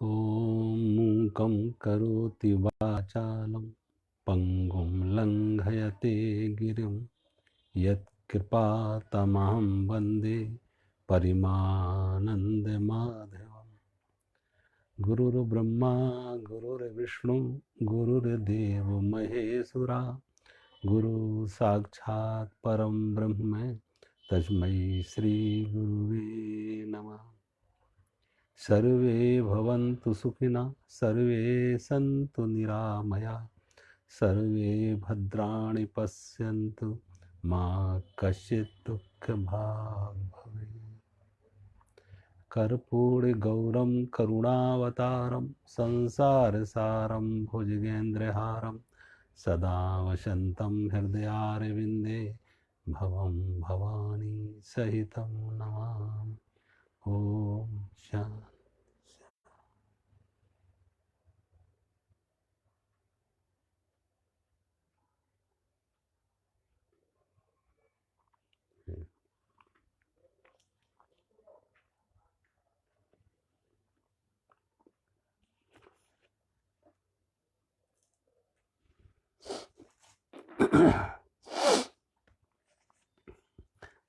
ॐ मूकं करोति वाचालं पङ्गुं लङ्घयते गिरिं यत्कृपातमहं वन्दे परिमानन्दमाधवम्। गुरुर्ब्रह्मा गुरुर्विष्णु गुरुर्देवो महेश्वरा गुरु साक्षात् परं ब्रह्म तस्मै श्री गुरुवे नमः। सर्वे भवन्तु सुखिनः, सर्वे सन्तु निरामया, सर्वे भद्राणि पश्यन्तु मा कश्चित् दुःखभाग् भवेत्। कर्पूरगौरं करुणावतारं संसारसारं भुजगेन्द्रहारं सदा वसन्तं हृदयारविन्दे भवं भवानी सहितं नमामि। ओम शांति।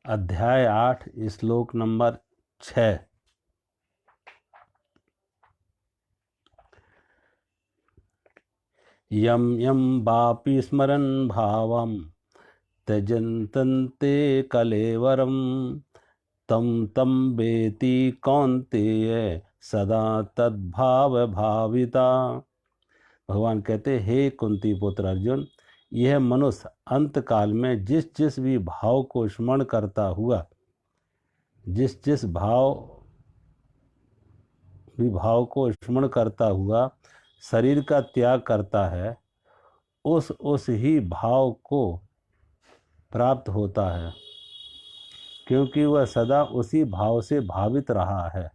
अध्याय 8 श्लोक नंबर 6। यम यम वापि स्मरन् भावं त्यजन्तन्ते कलेवरं तं तं वेति कौन्तेय सदा तद्भाव भाविता। भगवान कहते, हे कुंती पुत्र अर्जुन, यह मनुष्य अंत काल में जिस जिस भी भाव को स्मरण करता हुआ, जिस जिस भाव को स्मरण करता हुआ शरीर का त्याग करता है, उस ही भाव को प्राप्त होता है, क्योंकि वह सदा उसी भाव से भावित रहा है।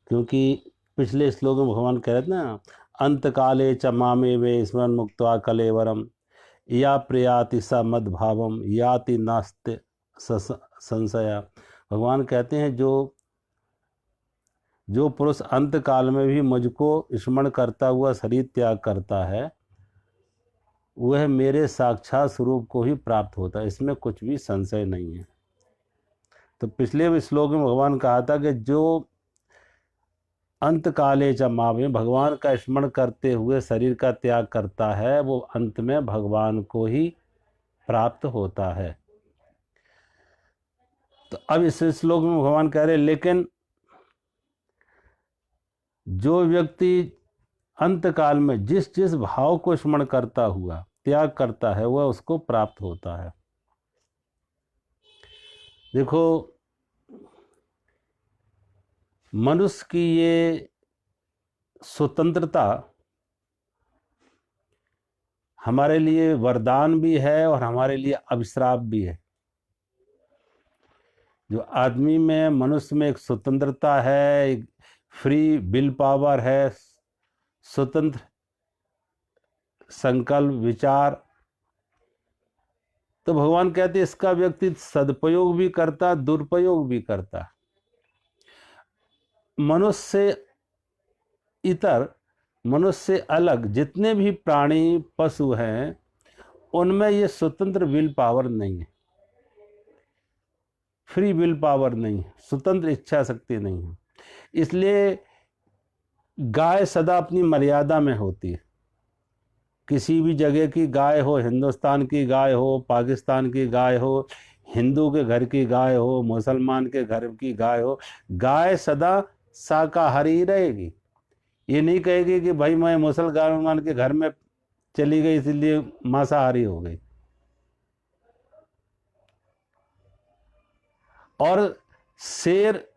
क्योंकि पिछले श्लोक में भगवान कह रहे थे ना, अंत काले च मामे वे स्मरण मुक्त्वा कलेवरम या प्रयाति स मद्भावम याति नास्ति संशया। भगवान कहते हैं, जो पुरुष अंत काल में भी मुझको स्मरण करता हुआ शरीर त्याग करता है, वह मेरे साक्षात स्वरूप को ही प्राप्त होता है, इसमें कुछ भी संशय नहीं है। तो पिछले श्लोक में भगवान कहा था कि जो अंत काले च मामे, भगवान का स्मरण करते हुए शरीर का त्याग करता है, वो अंत में भगवान को ही प्राप्त होता है। तो अब इस श्लोक में भगवान कह रहे, लेकिन जो व्यक्ति अंत काल में जिस जिस भाव को स्मरण करता हुआ त्याग करता है, वह उसको प्राप्त होता है। देखो, मनुष्य की ये स्वतंत्रता हमारे लिए वरदान भी है और हमारे लिए अभिशाप भी है। जो आदमी में, मनुष्य में एक स्वतंत्रता है, एक फ्री विल पावर है, स्वतंत्र संकल्प विचार, तो भगवान कहते हैं इसका व्यक्ति सदुपयोग भी करता, दुरुपयोग भी करता। मनुष्य से इतर, मनुष्य से अलग जितने भी प्राणी पशु हैं, उनमें ये स्वतंत्र विल पावर नहीं है, फ्री विल पावर नहीं है, स्वतंत्र इच्छा शक्ति नहीं है। इसलिए गाय सदा अपनी मर्यादा में होती है। किसी भी जगह की गाय हो, हिंदुस्तान की गाय हो, पाकिस्तान की गाय हो, हिंदू के घर की गाय हो, मुसलमान के घर की गाय हो, गाय सदा शाकाहारी रहेगी। ये नहीं कहेगी कि भाई मैं मुसलमान के घर में चली गई इसलिए मांसाहारी हो गई। और शेर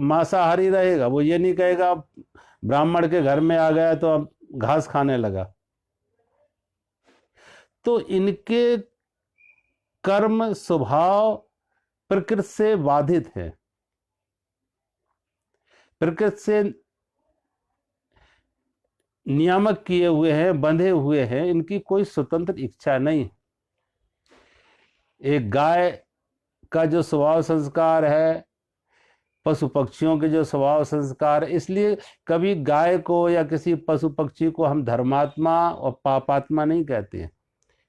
मांसाहारी रहेगा, वो ये नहीं कहेगा ब्राह्मण के घर में आ गया तो अब घास खाने लगा। तो इनके कर्म स्वभाव प्रकृति से बाधित है, प्रकृति से नियामक किए हुए हैं, बंधे हुए हैं, इनकी कोई स्वतंत्र इच्छा नहीं। एक गाय का जो स्वभाव संस्कार है, पशु पक्षियों के जो स्वभाव संस्कार, इसलिए कभी गाय को या किसी पशु पक्षी को हम धर्मात्मा और पापात्मा नहीं कहते हैं।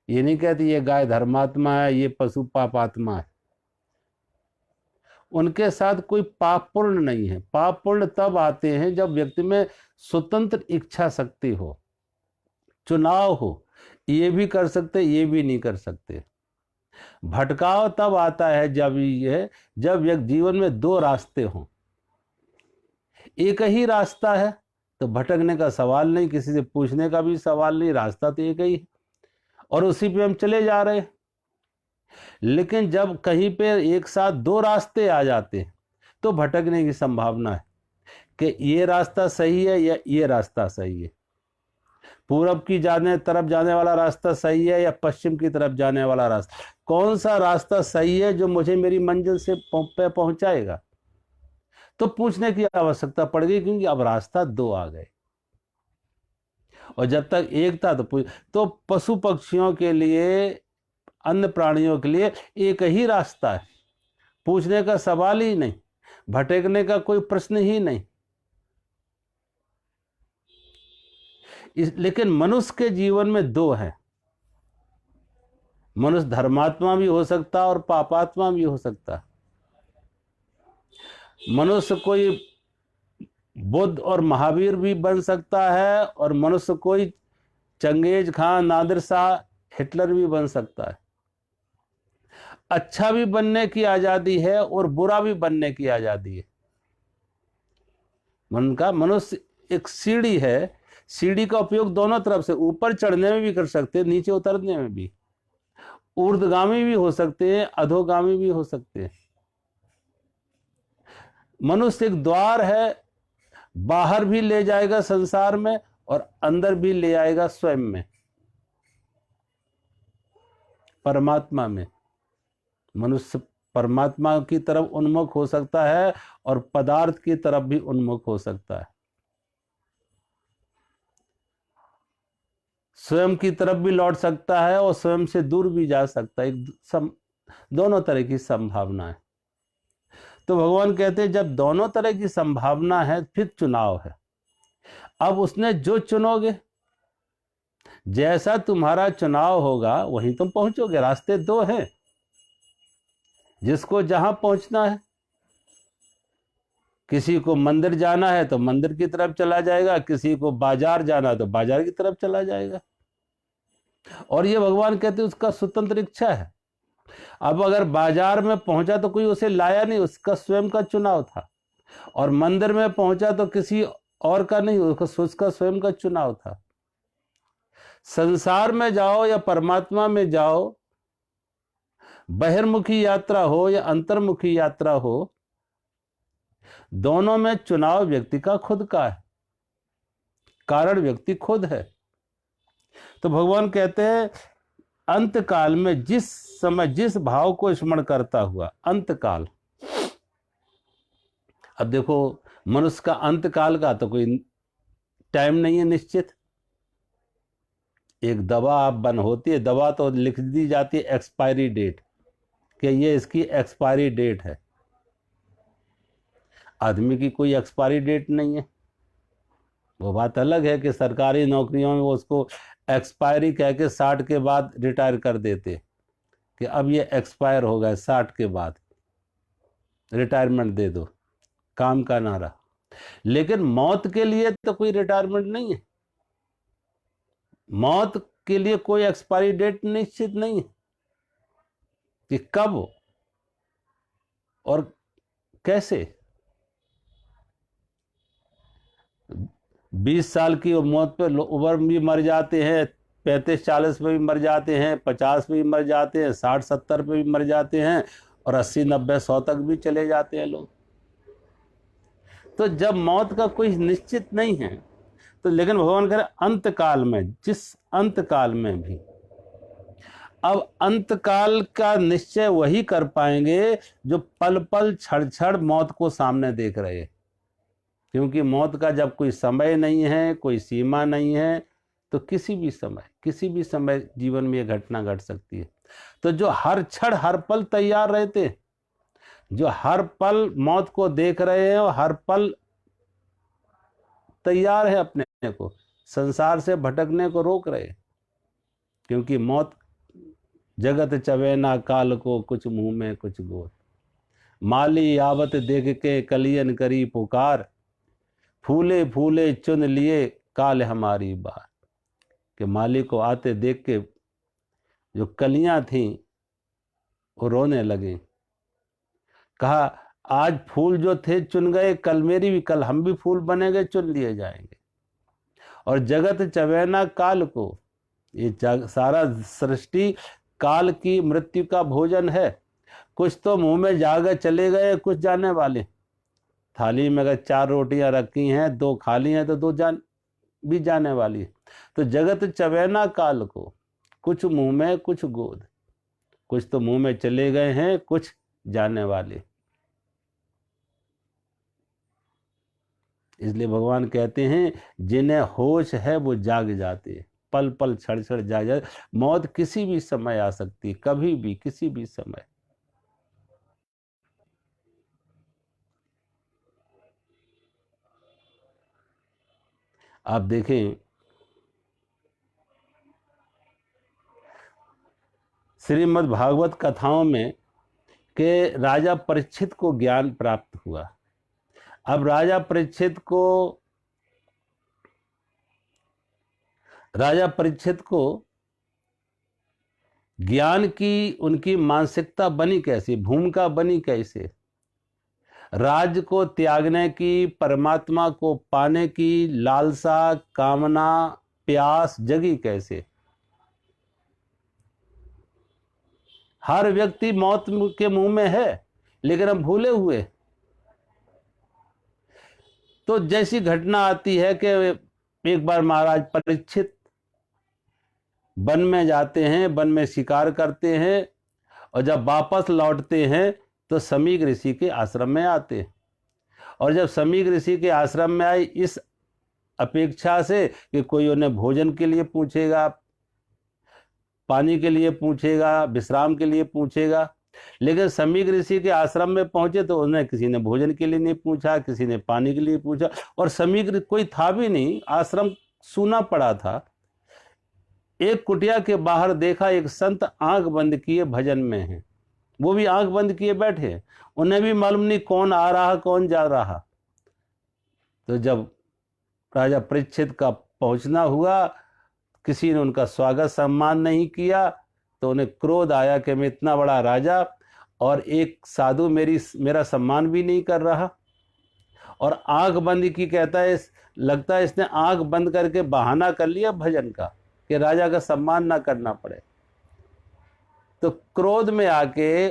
ये नहीं कहते ये गाय धर्मात्मा है, ये पशु पापात्मा है। उनके साथ कोई पाप पूर्ण नहीं है। पाप पूर्ण तब आते हैं जब व्यक्ति में स्वतंत्र इच्छा शक्ति हो, चुनाव हो, ये भी कर सकते, ये भी नहीं कर सकते। भटकाव तब आता है जब व्यक्ति जीवन में दो रास्ते हों। एक ही रास्ता है तो भटकने का सवाल नहीं, किसी से पूछने का भी सवाल नहीं, रास्ता तो एक ही है और उसी पे हम चले जा रहे हैं। लेकिन जब कहीं पे एक साथ दो रास्ते आ जाते हैं तो भटकने की संभावना है कि ये रास्ता सही है या ये रास्ता सही है, पूरब की तरफ जाने वाला रास्ता सही है या पश्चिम की तरफ जाने वाला रास्ता, कौन सा रास्ता सही है जो मुझे मेरी मंजिल से पे पहुंचाएगा। तो पूछने की आवश्यकता पड़ गई, क्योंकि अब रास्ता दो आ गए और जब तक एक था तो पशु पक्षियों के लिए, अन्य प्राणियों के लिए एक ही रास्ता है, पूछने का सवाल ही नहीं, भटकने का कोई प्रश्न ही नहीं। लेकिन मनुष्य के जीवन में दो हैं। मनुष्य धर्मात्मा भी हो सकता है और पापात्मा भी हो सकता है। मनुष्य कोई बुद्ध और महावीर भी बन सकता है और मनुष्य कोई Genghis Khan, Nadir Shah, Hitler भी बन सकता है। अच्छा भी बनने की आजादी है और बुरा भी बनने की आजादी है। मनुष्य एक सीढ़ी है, सीढ़ी का उपयोग दोनों तरफ से, ऊपर चढ़ने में भी कर सकते हैं, नीचे उतरने में भी, ऊर्ध्वगामी भी हो सकते हैं, अधोगामी भी हो सकते हैं। मनुष्य एक द्वार है, बाहर भी ले जाएगा संसार में और अंदर भी ले आएगा स्वयं में, परमात्मा में। मनुष्य परमात्मा की तरफ उन्मुख हो सकता है और पदार्थ की तरफ भी उन्मुख हो सकता है, स्वयं की तरफ भी लौट सकता है और स्वयं से दूर भी जा सकता है। दोनों तरह की संभावना है। तो भगवान कहते हैं जब दोनों तरह की संभावना है फिर चुनाव है। अब उसने जो चुनोगे, जैसा तुम्हारा चुनाव होगा वहीं तुम पहुंचोगे। रास्ते दो हैं, जिसको जहां पहुंचना है, किसी को मंदिर जाना है तो मंदिर की तरफ चला जाएगा, किसी को बाजार जाना है तो बाजार की तरफ चला जाएगा। और ये भगवान कहते हैं उसका स्वतंत्र इच्छा है। अब अगर बाजार में पहुंचा तो कोई उसे लाया नहीं, उसका स्वयं का चुनाव था, और मंदिर में पहुंचा तो किसी और का नहीं, उसका स्वयं का चुनाव था। संसार में जाओ या परमात्मा में जाओ, बहिर्मुखी यात्रा हो या अंतर्मुखी यात्रा हो, दोनों में चुनाव व्यक्ति का खुद का है, कारण व्यक्ति खुद है। तो भगवान कहते हैं अंत काल में जिस समय जिस भाव को स्मरण करता हुआ, अंत काल। अब देखो, मनुष्य का अंत काल का तो कोई टाइम नहीं है निश्चित। एक दवा आप बन होती है, दवा तो लिख दी जाती है एक्सपायरी डेट, कि ये इसकी एक्सपायरी डेट है। आदमी की कोई एक्सपायरी डेट नहीं है। वो बात अलग है कि सरकारी नौकरियों में वो उसको एक्सपायरी कह के 60 के बाद रिटायर कर देते, कि अब ये एक्सपायर हो गए, 60 के बाद रिटायरमेंट दे दो, काम का नारा। लेकिन मौत के लिए तो कोई रिटायरमेंट नहीं है। मौत के लिए कोई एक्सपायरी डेट निश्चित नहीं है कि कब और कैसे। 20 साल की मौत पे उम्र भी मर जाते हैं, 35-40 पे भी मर जाते हैं, 50 पे भी मर जाते हैं, 60-70 पे भी मर जाते हैं, और 80-90-100 तक भी चले जाते हैं लोग। तो जब मौत का कोई निश्चित नहीं है, तो लेकिन भगवान कह रहे अंत काल में, जिस अंत काल में भी, अब अंत काल का निश्चय वही कर पाएंगे जो पल पल क्षण क्षण मौत को सामने देख रहे हैं। क्योंकि मौत का जब कोई समय नहीं है, कोई सीमा नहीं है, तो किसी भी समय जीवन में यह घटना घट सकती है। तो जो हर क्षण हर पल तैयार रहते, जो हर पल मौत को देख रहे हैं और हर पल तैयार है अपने को संसार से भटकने को रोक रहे, क्योंकि मौत जगत चवैना काल को कुछ मुंह में कुछ गोद। माली आवत देख के कलियन करी पुकार, फूले फूले चुन लिए काल हमारी बार। कि माली को आते देख के जो कलियां थीं वो रोने लगी। कहा आज फूल जो थे चुन गए, कल मेरी भी, कल हम भी फूल बनेंगे, चुन लिए जाएंगे। और जगत चवैना काल को, ये सारा सृष्टि काल की मृत्यु का भोजन है। कुछ तो मुंह में जाकर चले गए, कुछ जाने वाले। थाली में अगर 4 रोटियां रखी हैं, 2 खाली हैं तो 2 भी जाने वाली। तो जगत चवैना काल को कुछ मुंह में कुछ गोद, कुछ तो मुंह में चले गए हैं, कुछ जाने वाले। इसलिए भगवान कहते हैं जिन्हें होश है वो जाग जाते, पल पल क्षण क्षण जाग जाते। मौत किसी भी समय आ सकती, कभी भी, किसी भी समय। आप देखें श्रीमद् भागवत कथाओं में कि राजा परीक्षित को ज्ञान प्राप्त हुआ। अब राजा परीक्षित को ज्ञान की उनकी मानसिकता बनी कैसी, भूमिका बनी कैसे, राज्य को त्यागने की, परमात्मा को पाने की लालसा, कामना, प्यास जगी कैसे। हर व्यक्ति मौत के मुंह में है, लेकिन हम भूले हुए। तो जैसी घटना आती है कि एक बार महाराज परीक्षित वन में जाते हैं, वन में शिकार करते हैं, और जब वापस लौटते हैं तो समीक ऋषि के आश्रम में आते हैं। और जब समीक ऋषि के आश्रम में आए, इस अपेक्षा से कि कोई उन्हें भोजन के लिए पूछेगा, पानी के लिए पूछेगा, विश्राम के लिए पूछेगा, लेकिन समीक ऋषि के आश्रम में पहुंचे तो उन्हें किसी ने भोजन के लिए नहीं पूछा, किसी ने पानी के लिए पूछा, और समीक कोई था भी नहीं, आश्रम सूना पड़ा था। एक कुटिया के बाहर देखा एक संत आंख बंद किए भजन में है, वो भी आंख बंद किए बैठे, उन्हें भी मालूम नहीं कौन आ रहा कौन जा रहा। तो जब राजा परीक्षित का पहुंचना हुआ, किसी ने उनका स्वागत सम्मान नहीं किया, तो उन्हें क्रोध आया कि मैं इतना बड़ा राजा और एक साधु मेरा सम्मान भी नहीं कर रहा, और आंख बंद की कहता है। लगता है इसने आंख बंद करके बहाना कर लिया भजन का कि राजा का सम्मान ना करना पड़े। तो क्रोध में आके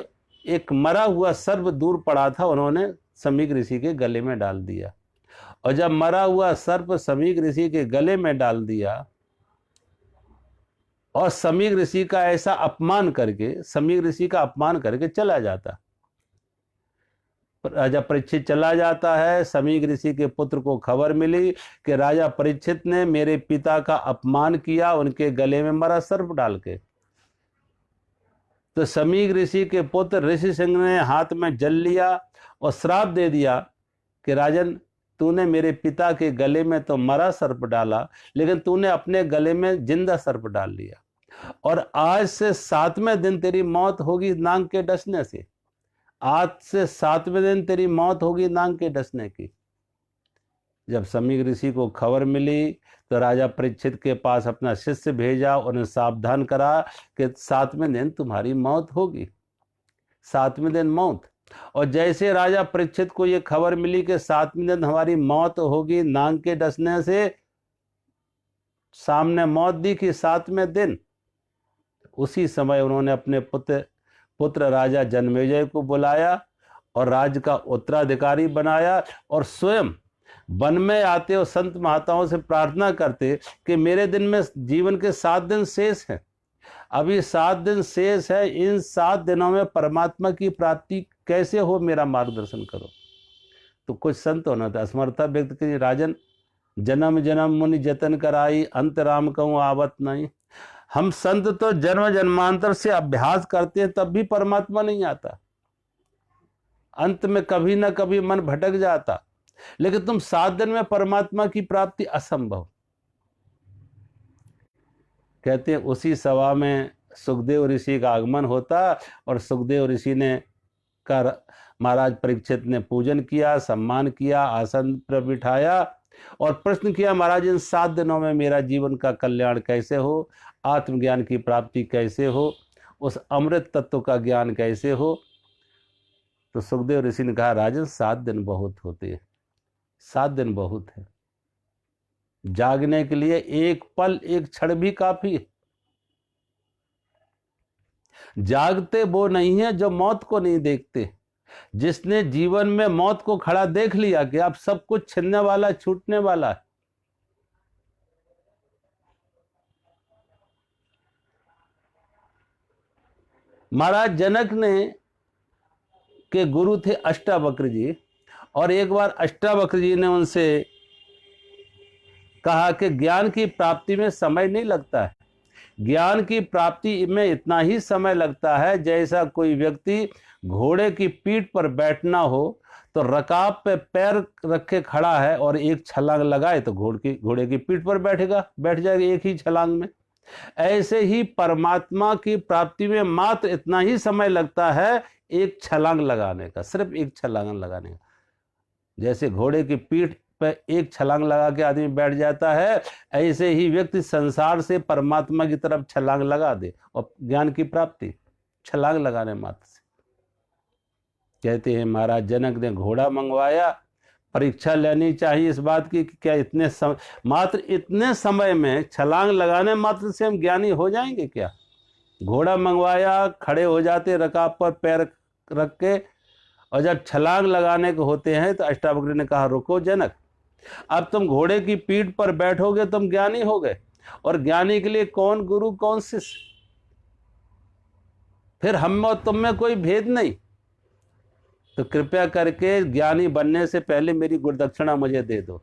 एक मरा हुआ सर्प दूर पड़ा था, उन्होंने समीक ऋषि के गले में डाल दिया। और जब मरा हुआ सर्प समीक ऋषि के गले में डाल दिया और समीक ऋषि का ऐसा अपमान करके, समीक ऋषि का अपमान करके चला जाता, राजा परीक्षित चला जाता है। समीक ऋषि के पुत्र को खबर मिली कि राजा परीक्षित ने मेरे पिता का अपमान किया, उनके गले में मरा सर्प डाल के। तो समीक ऋषि के पुत्र ऋषि सिंह ने हाथ में जल लिया और श्राप दे दिया कि राजन, तूने मेरे पिता के गले में तो मरा सर्प डाला, लेकिन तूने अपने गले में जिंदा सर्प डाल लिया, और आज से 7वें दिन तेरी मौत होगी नांग के डसने से। आज से 7वें दिन तेरी मौत होगी नांग के डसने की। जब समीक ऋषि को खबर मिली तो राजा परीक्षित के पास अपना शिष्य भेजा, उन्हें सावधान करा कि 7वें दिन तुम्हारी मौत होगी, 7वें दिन मौत। और जैसे राजा परीक्षित को यह खबर मिली कि 7वें दिन हमारी मौत होगी नांग के डसने से, सामने मौत दिखी 7वें दिन, उसी समय उन्होंने अपने पुत्र राजा जन्मेजय को बुलाया और राज्य का उत्तराधिकारी बनाया, और स्वयं वन में आते और संत महात्माओं से प्रार्थना करते कि मेरे दिन में जीवन के 7 दिन शेष हैं, अभी 7 दिन शेष है, इन 7 दिनों में परमात्मा की प्राप्ति कैसे हो, मेरा मार्गदर्शन करो। तो कुछ संत होना था असमर्था व्यक्त की, राजन जन्म जन्म मुनि जतन कराई, अंत राम कहूँ आवत नहीं। हम संत तो जन्म जन्मांतर से अभ्यास करते हैं, तब भी परमात्मा नहीं आता। अंत में कभी ना कभी मन भटक जाता, लेकिन तुम 7 दिन में परमात्मा की प्राप्ति असंभव। कहते हैं उसी सभा में सुखदेव ऋषि का आगमन होता और सुखदेव ऋषि ने कर महाराज परीक्षित ने पूजन किया, सम्मान किया, आसन पर बिठाया और प्रश्न किया, महाराज इन 7 दिनों में मेरा जीवन का कल्याण कैसे हो, आत्मज्ञान की प्राप्ति कैसे हो, उस अमृत तत्व का ज्ञान कैसे हो। तो सुखदेव ऋषि ने कहा, राजन 7 दिन बहुत होते हैं, 7 दिन बहुत है। जागने के लिए एक पल, एक क्षण भी काफी है। जागते वो नहीं है जो मौत को नहीं देखते। जिसने जीवन में मौत को खड़ा देख लिया कि अब सब कुछ छिनने वाला, छूटने वाला है। महाराज जनक ने के गुरु थे अष्टावक्र जी, और एक बार अष्टावक्र जी ने उनसे कहा कि ज्ञान की प्राप्ति में समय नहीं लगता है, ज्ञान की प्राप्ति में इतना ही समय लगता है जैसा कोई व्यक्ति घोड़े की पीठ पर बैठना हो तो रकाब पे पैर रखे खड़ा है और एक छलांग लगाए तो घोड़े की पीठ पर बैठ जाएगा एक ही छलांग में। ऐसे ही परमात्मा की प्राप्ति में मात्र इतना ही समय लगता है एक छलांग लगाने का, सिर्फ एक छलांग लगाने का। जैसे घोड़े की पीठ पर एक छलांग लगा के आदमी बैठ जाता है, ऐसे ही व्यक्ति संसार से परमात्मा की तरफ छलांग लगा दे और ज्ञान की प्राप्ति छलांग लगाने मात्र से। कहते हैं महाराज जनक ने घोड़ा मंगवाया, परीक्षा लेनी चाहिए इस बात की कि क्या मात्र इतने समय में छलांग लगाने मात्र से हम ज्ञानी हो जाएंगे क्या। घोड़ा मंगवाया, खड़े हो जाते रकाब पर पैर रख के, और जब छलांग लगाने को होते हैं तो अष्टावक्र ने कहा, रुको जनक, अब तुम घोड़े की पीठ पर बैठोगे तुम ज्ञानी हो गए, और ज्ञानी के लिए कौन गुरु कौन शिष्य, फिर हम और तुम में कोई भेद नहीं। तो कृपया करके ज्ञानी बनने से पहले मेरी गुरुदक्षिणा मुझे दे दो,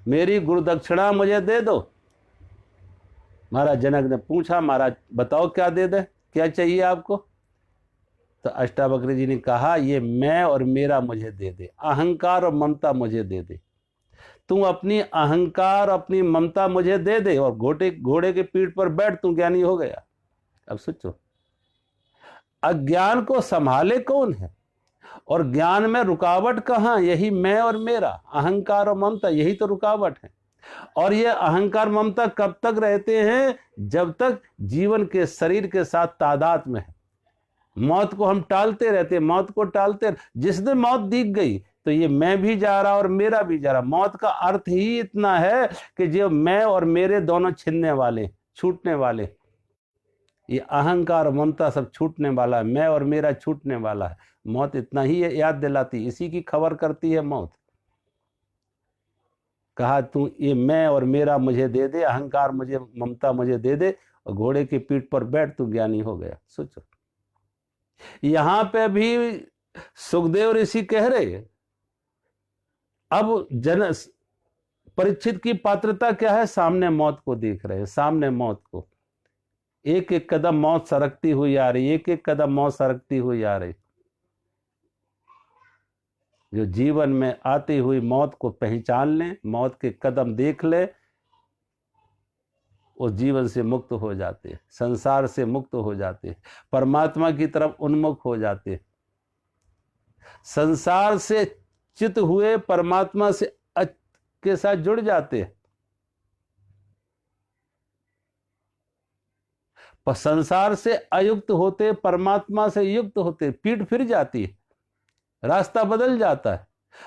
मेरी गुरुदक्षिणा मुझे दे दो। महाराज जनक ने पूछा, महाराज बताओ क्या दे दे, क्या चाहिए आपको। तो अष्टावक्र जी ने कहा, ये मैं और मेरा मुझे दे दे, अहंकार और ममता मुझे दे दे। तू अपनी अहंकार अपनी ममता मुझे दे दे और घोड़े के पीठ पर बैठ, तू ज्ञानी हो गया। अब सोचो, अज्ञान को संभाले कौन है और ज्ञान में रुकावट कहाँ। यही मैं और मेरा, अहंकार और ममता, यही तो रुकावट है। और ये अहंकार ममता कब तक रहते हैं, जब तक जीवन के शरीर के साथ तादाद में है। मौत को हम टालते रहते, मौत को टालते, जिस दिन मौत दिख गई तो ये मैं भी जा रहा और मेरा भी जा रहा। मौत का अर्थ ही इतना है कि जो मैं और मेरे दोनों छिनने वाले, छूटने वाले, ये अहंकार ममता सब छूटने वाला है, मैं और मेरा छूटने वाला है। मौत इतना ही याद दिलाती, इसी की खबर करती है मौत। कहा, तू ये मैं और मेरा मुझे दे दे, अहंकार मुझे, ममता मुझे दे दे, और घोड़े की पीठ पर बैठ, तू ज्ञानी हो गया। सोचो, यहां पे भी सुखदेव ऋषि कह रहे, अब परीक्षित की पात्रता क्या है, सामने मौत को देख रहे हैं, सामने मौत को, एक एक कदम मौत सरकती हुई आ रही, एक एक कदम मौत सरकती हुई आ रही। जो जीवन में आती हुई मौत को पहचान ले, मौत के कदम देख ले, उस जीवन से मुक्त हो जाते, संसार से मुक्त हो जाते, परमात्मा की तरफ उन्मुख हो जाते, संसार से चित हुए परमात्मा से के साथ जुड़ जाते, पर संसार से अयुक्त होते परमात्मा से युक्त होते, पीठ फिर जाती है, रास्ता बदल जाता है।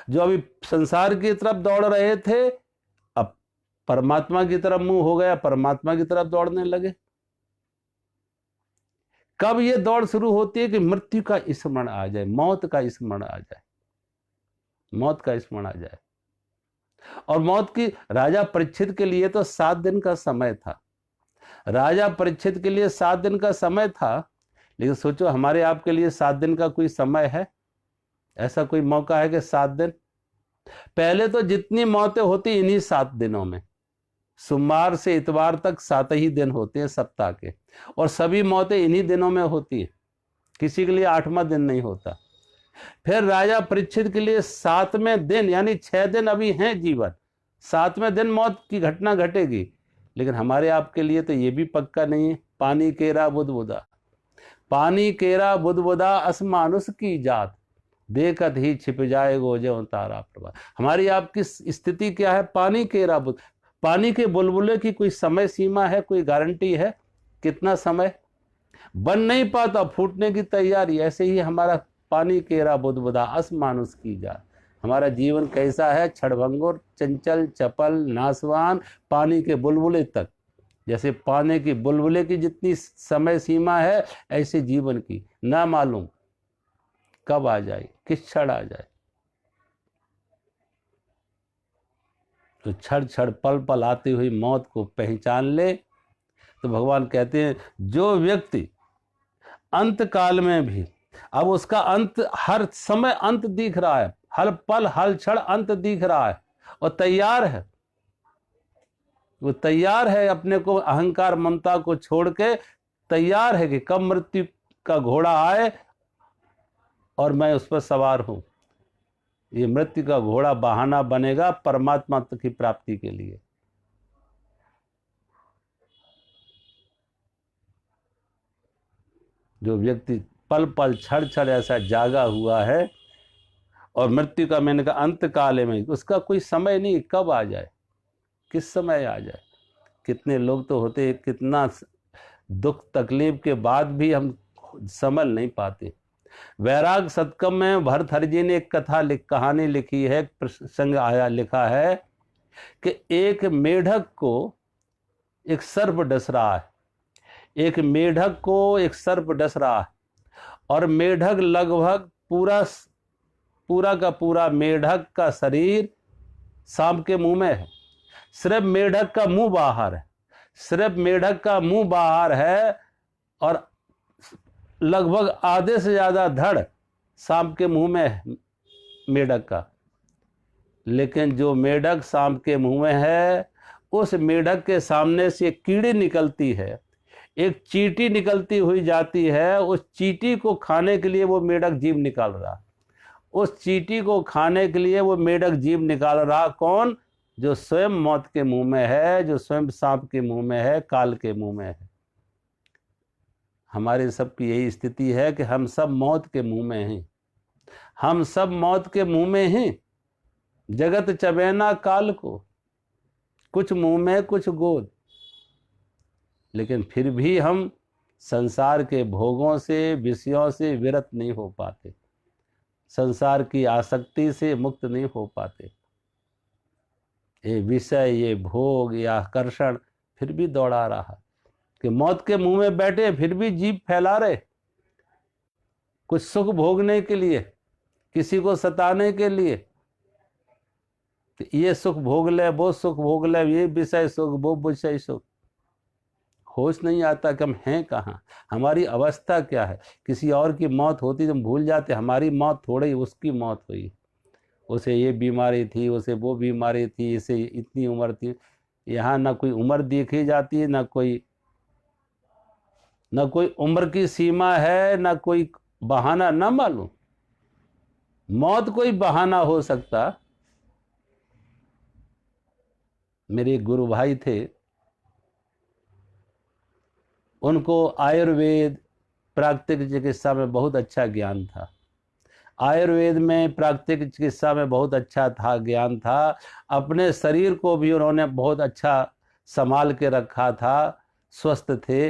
जो अभी संसार की तरफ दौड़ रहे थे, अब परमात्मा की तरफ मुंह हो गया, परमात्मा की तरफ दौड़ने लगे। कब ये दौड़ शुरू होती है कि मृत्यु का स्मरण आ जाए, मौत का स्मरण आ जाए, मौत का स्मरण आ जाए। और मौत की राजा परीक्षित के लिए तो 7 दिन का समय था, राजा परीक्षित के लिए 7 दिन का समय था, लेकिन सोचो हमारे आपके लिए 7 दिन का कोई समय है, ऐसा कोई मौका है कि 7 दिन। पहले तो जितनी मौतें होती इन्हीं 7 दिनों में, सोमवार से इतवार तक 7 ही दिन होते हैं सप्ताह के, और सभी मौतें इन्हीं दिनों में होती है, किसी के लिए 8वां दिन नहीं होता। फिर राजा परीक्षित के लिए 7वें दिन, यानी 6 दिन अभी हैं जीवन, 7वें दिन मौत की घटना घटेगी। लेकिन हमारे आपके लिए तो ये भी पक्का नहीं है। पानी केरा बुदबुदा, पानी केरा बुदबुदा असमानुष की जात, देखत ही छिप जाए गोजो तारा प्रभा। हमारी आपकी स्थिति क्या है? पानी केरा बुद, पानी के बुलबुले की कोई समय सीमा है, कोई गारंटी है? कितना समय? बन नहीं पाता, फूटने की तैयारी। ऐसे ही हमारा पानी केरा बुदबुदा असमानुष की जात। हमारा जीवन कैसा है? क्षणभंगुर, चंचल, चपल, नासवान, पानी के बुलबुले तक। जैसे पानी की बुलबुले की जितनी समय सीमा है, ऐसे जीवन की ना मालूम कब आ जाए, किस क्षण आ जाए। तो क्षण क्षण पल पल आती हुई मौत को पहचान ले। तो भगवान कहते हैं जो व्यक्ति अंत काल में भी, अब उसका अंत हर समय अंत दिख रहा है, हर पल हर क्षण अंत दिख रहा है, और तैयार है, वो तैयार है अपने को अहंकार ममता को छोड़ के, तैयार है कि कब मृत्यु का घोड़ा आए और मैं उस पर सवार हूं। ये मृत्यु का घोड़ा बहाना बनेगा परमात्मा की प्राप्ति के लिए। जो व्यक्ति पल पल क्षण क्षण ऐसा जागा हुआ है, और मृत्यु का, मैंने कहा अंत काल में, उसका कोई समय नहीं, कब आ जाए, किस समय आ जाए। कितने लोग तो होते, कितना दुख तकलीफ के बाद भी हम संभल नहीं पाते। वैराग सतकम में भरथरी जी ने एक कहानी लिखी है, प्रसंग आया, लिखा है कि एक मेढक को एक सर्प डस रहा है, एक मेढक को एक सर्प डस रहा है, और मेढक लगभग पूरा का पूरा मेढक का शरीर सांप के मुंह में है। सिर्फ मेढक का मुंह बाहर है, सिर्फ मेढक का मुंह बाहर है, और लगभग आधे से ज्यादा धड़ सांप के मुंह में है मेढक का। लेकिन जो मेढक सांप के मुंह में है, उस मेढक के सामने से एक कीड़ी निकलती है, एक चींटी निकलती हुई जाती है। उस चींटी को खाने के लिए वो मेढक जीभ निकाल रहा, उस चींटी को खाने के लिए वो मेढक जीभ निकाल रहा। कौन? जो स्वयं मौत के मुंह में है, जो स्वयं सांप के मुंह में है, काल के मुंह में है। हमारे सब की यही स्थिति है कि हम सब मौत के मुंह में हैं, हम सब मौत के मुंह में हैं। जगत चबेना काल को, कुछ मुंह में कुछ गोद। लेकिन फिर भी हम संसार के भोगों से, विषयों से विरत नहीं हो पाते, संसार की आसक्ति से मुक्त नहीं हो पाते। ये विषय, ये भोग, ये आकर्षण फिर भी दौड़ा रहा, कि मौत के मुंह में बैठे फिर भी जीभ फैला रहे, कुछ सुख भोगने के लिए, किसी को सताने के लिए। तो ये सुख भोग ले, वो सुख भोग ले, ये विषय सुख, वो विषय सुख। होश नहीं आता कि हम हैं कहाँ, हमारी अवस्था क्या है। किसी और की मौत होती तो हम भूल जाते, हमारी मौत थोड़ी, उसकी मौत हुई, उसे ये बीमारी थी, उसे वो बीमारी थी, इसे इतनी उम्र थी। यहाँ ना कोई उम्र देखी जाती है, ना कोई उम्र की सीमा है, ना कोई बहाना, ना मालूम। मौत कोई बहाना हो सकता। मेरे गुरु भाई थे, उनको आयुर्वेद, प्राकृतिक चिकित्सा में बहुत अच्छा ज्ञान था। आयुर्वेद में, प्राकृतिक चिकित्सा में बहुत अच्छा था, ज्ञान था। अपने शरीर को भी उन्होंने बहुत अच्छा संभाल के रखा था, स्वस्थ थे।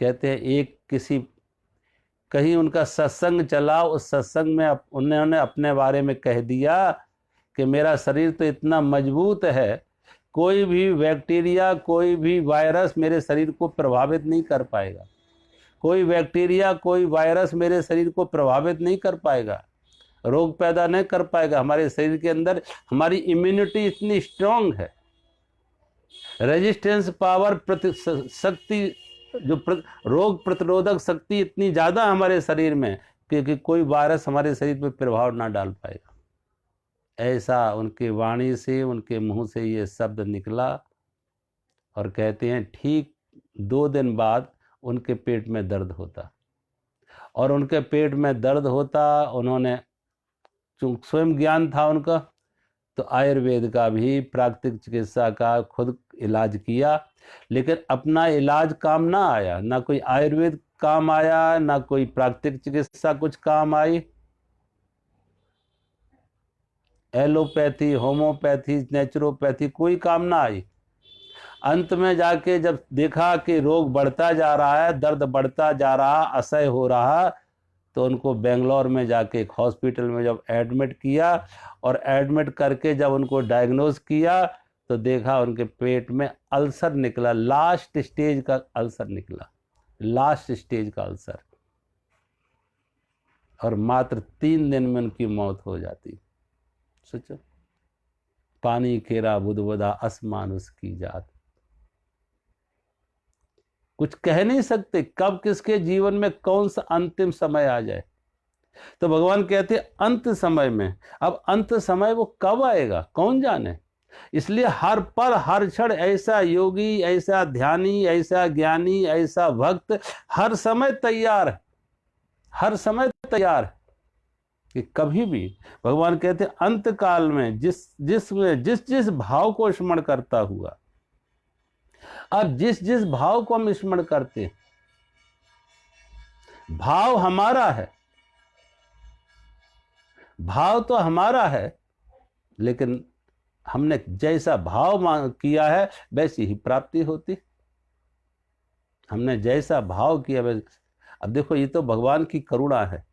कहते हैं एक कहीं उनका सत्संग चला, उस सत्संग में उन्होंने अपने बारे में कह दिया कि मेरा शरीर तो इतना मजबूत है, कोई भी बैक्टीरिया, कोई भी वायरस मेरे शरीर को प्रभावित नहीं कर पाएगा, कोई बैक्टीरिया, कोई वायरस मेरे शरीर को प्रभावित नहीं कर पाएगा, रोग पैदा नहीं कर पाएगा। हमारे शरीर के अंदर हमारी इम्यूनिटी इतनी स्ट्रांग है, रेजिस्टेंस पावर, शक्ति, जो रोग प्रतिरोधक शक्ति इतनी ज़्यादा हमारे शरीर में कि कोई वायरस हमारे शरीर पर प्रभाव ना डाल पाएगा। ऐसा उनके वाणी से, उनके मुंह से ये शब्द निकला। और कहते हैं ठीक 2 दिन बाद उनके पेट में दर्द होता, और उनके पेट में दर्द होता, उन्होंने चूंकि स्वयं ज्ञान था उनका, तो आयुर्वेद का भी, प्राकृतिक चिकित्सा का खुद इलाज किया, लेकिन अपना इलाज काम ना आया। ना कोई आयुर्वेद काम आया, ना कोई प्राकृतिक चिकित्सा कुछ काम आई। एलोपैथी, होम्योपैथी, नेचुरोपैथी कोई काम ना आई। अंत में जाके जब देखा कि रोग बढ़ता जा रहा है, दर्द बढ़ता जा रहा, असह्य हो रहा, तो उनको बेंगलोर में जाके एक हॉस्पिटल में जब एडमिट किया, और एडमिट करके जब उनको डायग्नोज किया, तो देखा उनके पेट में अल्सर निकला, लास्ट स्टेज का अल्सर निकला, लास्ट स्टेज का अल्सर, और मात्र 3 दिन में उनकी मौत हो जाती। सोचो, पानी खेरा बुदबुदा आसमान उसकी जात। कुछ कह नहीं सकते कब किसके जीवन में कौन सा अंतिम समय आ जाए। तो भगवान कहते अंत समय में। अब अंत समय वो कब आएगा कौन जाने। इसलिए हर पल हर क्षण ऐसा योगी, ऐसा ध्यानी, ऐसा ज्ञानी, ऐसा भक्त हर समय तैयार है, हर समय तैयार है कि कभी भी। भगवान कहते अंत काल में जिस जिस भाव को स्मरण करता हुआ, अब जिस जिस भाव को हम स्मरण करते, भाव हमारा है, भाव तो हमारा है, लेकिन हमने जैसा भाव किया है वैसी ही प्राप्ति होती। हमने जैसा भाव किया वैसे। अब देखो, ये तो भगवान की करुणा है।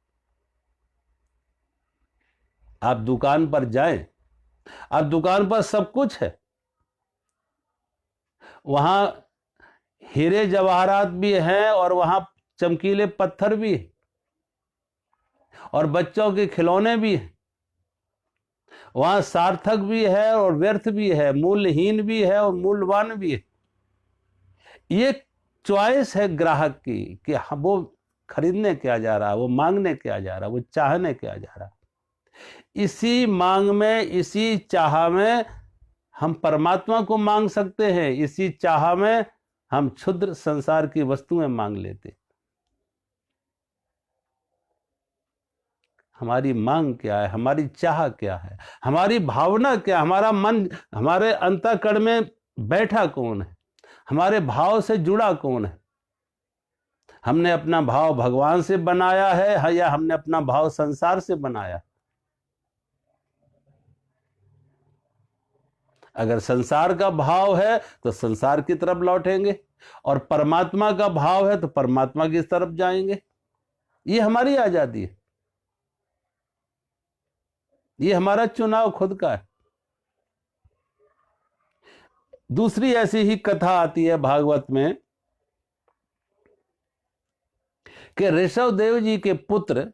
आप दुकान पर जाएं, आप दुकान पर सब कुछ है, वहां हीरे जवाहरात भी हैं, और वहां चमकीले पत्थर भी है, और बच्चों के खिलौने भी हैं, वहां सार्थक भी है और व्यर्थ भी है, मूल्यहीन भी है और मूल्यवान भी है। ये चॉइस है ग्राहक की कि वो खरीदने क्या जा रहा है, वो मांगने क्या जा रहा है, वो चाहने क्या जा रहा है। इसी मांग में, इसी चाह में हम परमात्मा को मांग सकते हैं, इसी चाह में हम क्षुद्र संसार की वस्तुएं मांग लेते। हमारी मांग क्या है, हमारी चाह क्या है, हमारी भावना क्या, हमारा मन, हमारे अंतःकरण में बैठा कौन है, हमारे भाव से जुड़ा कौन है। हमने अपना भाव भगवान से बनाया है या हमने अपना भाव संसार से बनाया। अगर संसार का भाव है तो संसार की तरफ लौटेंगे, और परमात्मा का भाव है तो परमात्मा की तरफ जाएंगे। ये हमारी आजादी है, ये हमारा चुनाव खुद का है। दूसरी ऐसी ही कथा आती है भागवत में कि ऋषभ देव जी के पुत्र,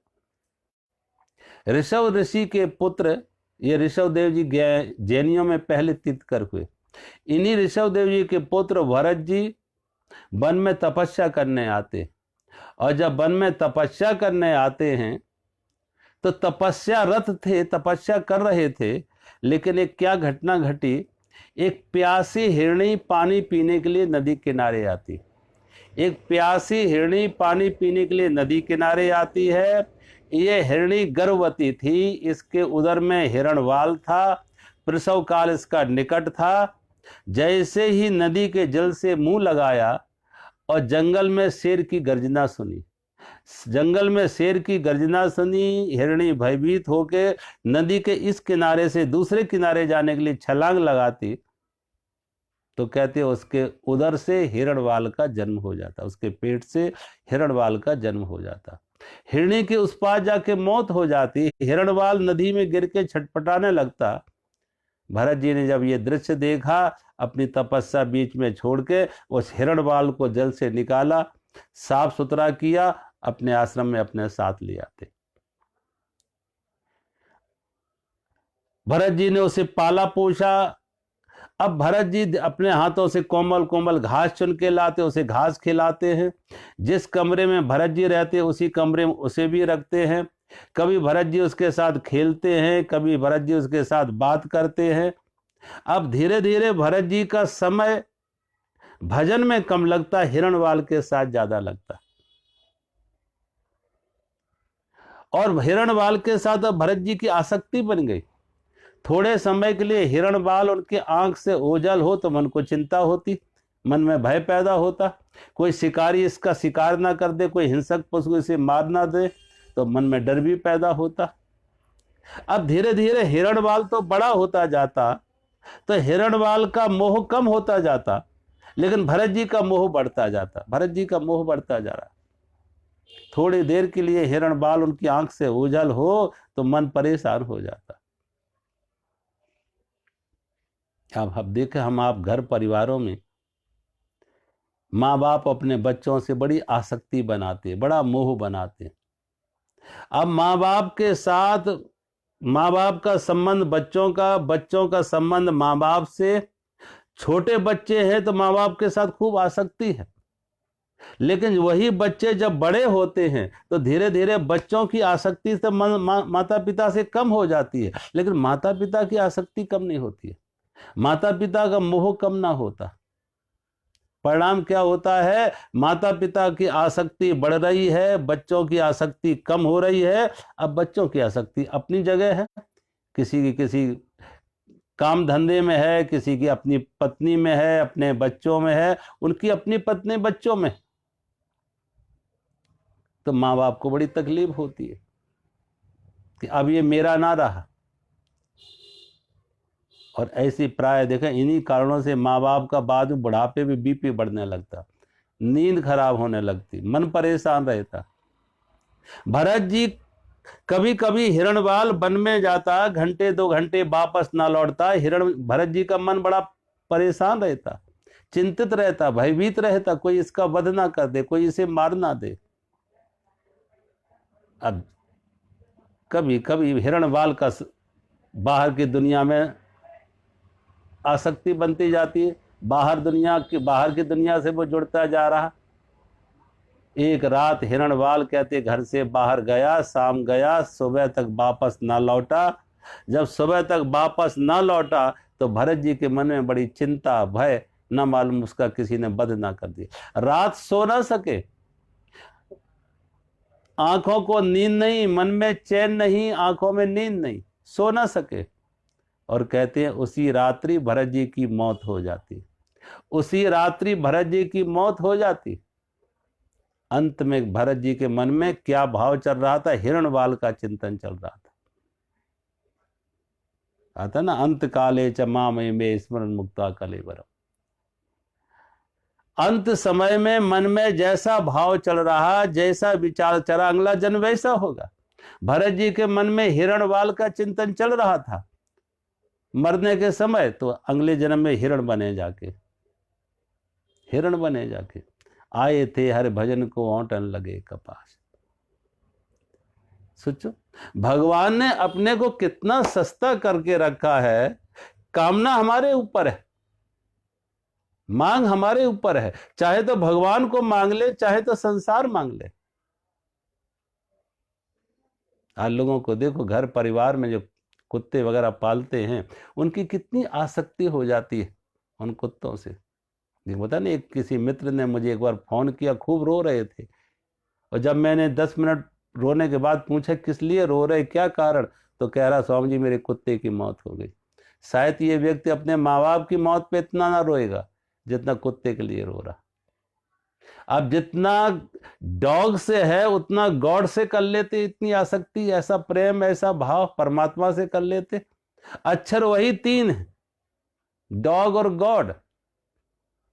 ऋषभ ऋषि के पुत्र, ये ऋषभ देव जी जैनियों में पहले तीर्थंकर हुए। इन्हीं ऋषभ देव जी के पुत्र भरत जी वन में तपस्या करने आते, और जब वन में तपस्या करने आते हैं तो तपस्या रत थे, तपस्या कर रहे थे, लेकिन एक क्या घटना घटी। एक प्यासी हिरणी पानी पीने के लिए नदी किनारे आती, एक प्यासी हिरणी पानी पीने के लिए नदी किनारे आती है। ये हिरणी गर्भवती थी, इसके उदर में हिरणवाल था, प्रसव काल इसका निकट था। जैसे ही नदी के जल से मुंह लगाया और जंगल में शेर की गर्जना सुनी, जंगल में शेर की गर्जना सुनी, हिरणी भयभीत होके नदी के इस किनारे से दूसरे किनारे जाने के लिए छलांग लगाती, तो कहते उसके उदर से हिरणवाल का जन्म हो जाता, उसके पेट से हिरणवाल का जन्म हो जाता। हिरणी के उस पार जाके मौत हो जाती, हिरणवाल नदी में गिर के छटपटाने लगता। भरत जी ने जब ये दृश्य देखा, अपनी तपस्या बीच में छोड़ के उस हिरणवाल को जल से निकाला, साफ सुथरा किया, अपने आश्रम में अपने साथ ले आते। भरत जी ने उसे पाला पोषा। अब भरत जी अपने हाथों से कोमल कोमल घास चुन के लाते, उसे घास खिलाते हैं। जिस कमरे में भरत जी रहते उसी कमरे में उसे भी रखते हैं। कभी भरत जी उसके साथ खेलते हैं, कभी भरत जी उसके साथ बात करते हैं। अब धीरे धीरे भरत जी का समय भजन में कम लगता, हिरणवाल के साथ ज्यादा लगता। और हिरणबाल के साथ भरत जी की आसक्ति बन गई। थोड़े समय के लिए हिरणबाल उनकी आंख से ओझल हो तो मन को चिंता होती, मन में भय पैदा होता। कोई शिकारी इसका शिकार ना कर दे, कोई हिंसक पशु इसे मार ना दे तो मन में डर भी पैदा होता। अब धीरे धीरे हिरणबाल तो बड़ा होता जाता, तो हिरणबाल का मोह कम होता जाता, लेकिन भरत जी का मोह बढ़ता जाता, भरत जी का मोह बढ़ता जा रहा। थोड़ी देर के लिए हिरणबाल उनकी आंख से ओझल हो तो मन परेशान हो जाता। अब देखें, हम आप घर परिवारों में माँ बाप अपने बच्चों से बड़ी आसक्ति बनाते, बड़ा मोह बनाते। अब माँ बाप के साथ माँ बाप का संबंध बच्चों का संबंध माँ बाप से, छोटे बच्चे हैं तो माँ बाप के साथ खूब आसक्ति है, लेकिन वही बच्चे जब बड़े होते हैं तो धीरे धीरे बच्चों की आसक्ति से माता पिता से कम हो जाती है, लेकिन माता पिता की आसक्ति कम नहीं होती है, माता पिता का मोह कम ना होता। परिणाम क्या होता है? माता पिता की आसक्ति बढ़ रही है, बच्चों की आसक्ति कम हो रही है। अब बच्चों की आसक्ति अपनी जगह है, किसी काम धंधे में है, किसी की अपनी पत्नी में है, अपने बच्चों में है, उनकी अपनी पत्नी बच्चों में, तो माँ बाप को बड़ी तकलीफ होती है कि अब ये मेरा ना रहा। और ऐसी प्राय देखें, इन्हीं कारणों से माँ बाप का बाद में बुढ़ापे में बीपी बढ़ने लगता, नींद खराब होने लगती, मन परेशान रहता। भरत जी कभी कभी हिरणबाल वन में जाता, घंटे 2 घंटे वापस ना लौटता। भरत जी का मन बड़ा परेशान रहता, चिंतित रहता, भयभीत रहता, कोई इसका वध ना कर दे, कोई इसे मार ना दे। अब कभी कभी हिरणबाल का बाहर की दुनिया में आसक्ति बनती जाती है, बाहर की दुनिया से वो जुड़ता जा रहा। एक रात हिरणबाल कहते घर से बाहर गया, शाम गया, सुबह तक वापस ना लौटा। जब सुबह तक वापस ना लौटा तो भरत जी के मन में बड़ी चिंता, भय, न मालूम उसका किसी ने वध ना कर दिया। रात सो ना सके, आंखों को नींद नहीं, मन में चैन नहीं, आंखों में नींद नहीं, सो ना सके। और कहते हैं उसी रात्रि भरत जी की मौत हो जाती, उसी रात्रि भरत जी की मौत हो जाती। अंत में भरत जी के मन में क्या भाव चल रहा था? हिरणबाल का चिंतन चल रहा था। आता ना, अंत काले च मामय में स्मरण मुक्ता कलेवरम। अंत समय में मन में जैसा भाव चल रहा, जैसा विचार चला, अगला जन्म वैसा होगा। भरत जी के मन में हिरणबाल का चिंतन चल रहा था, मरने के समय तो अगले जन्म में हिरण बने जाके आए थे हर भजन को औंटन लगे कपास। सोचो, भगवान ने अपने को कितना सस्ता करके रखा है। कामना हमारे ऊपर है, मांग हमारे ऊपर है, चाहे तो भगवान को मांग ले, चाहे तो संसार मांग ले। आज लोगों को देखो, घर परिवार में जो कुत्ते वगैरह पालते हैं, उनकी कितनी आसक्ति हो जाती है उन कुत्तों से। पता नहीं, किसी मित्र ने मुझे एक बार फोन किया, खूब रो रहे थे, और जब मैंने 10 मिनट रोने के बाद पूछा किस लिए रो रहे, क्या कारण, तो कह रहा स्वामी जी मेरे कुत्ते की मौत हो गई। शायद ये व्यक्ति अपने माँ बाप की मौत पे इतना ना रोएगा जितना कुत्ते के लिए रो रहा। अब जितना डॉग से है उतना गॉड से कर लेते, इतनी आसक्ति, ऐसा प्रेम, ऐसा भाव परमात्मा से कर लेते। अक्षर वही 3 है, डॉग और गॉड।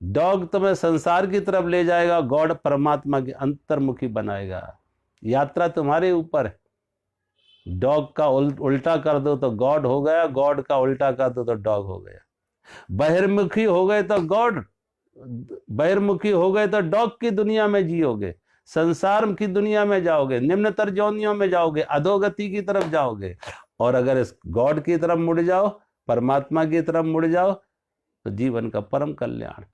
डॉग तुम्हें संसार की तरफ ले जाएगा, गॉड परमात्मा के अंतर्मुखी बनाएगा। यात्रा तुम्हारे ऊपर है। डॉग का उल्टा कर दो तो गॉड हो गया, गॉड का उल्टा कर दो तो डॉग हो गया। बहिर्मुखी हो गए तो गॉड, बहिर्मुखी हो गए तो डॉग की दुनिया में जियोगे, संसार की दुनिया में जाओगे, निम्नतर योनियों में जाओगे, अधोगति की तरफ जाओगे। और अगर इस गॉड की तरफ मुड़ जाओ, परमात्मा की तरफ मुड़ जाओ, तो जीवन का परम कल्याण।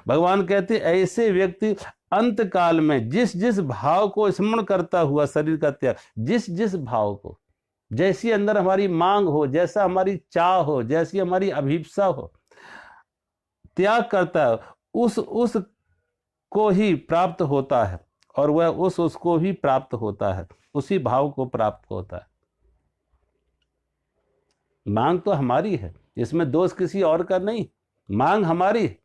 भगवान कहते ऐसे व्यक्ति अंत काल में जिस जिस भाव को स्मरण करता हुआ शरीर का त्याग, जिस जिस भाव को, जैसी अंदर हमारी मांग हो, जैसा हमारी चाह हो, जैसी हमारी अभिप्सा हो, त्याग करता है, उस को ही प्राप्त होता है। और वह उसको ही प्राप्त होता है, उसी भाव को प्राप्त होता है। मांग तो हमारी है, इसमें दोष किसी और का नहीं। मांग हमारी है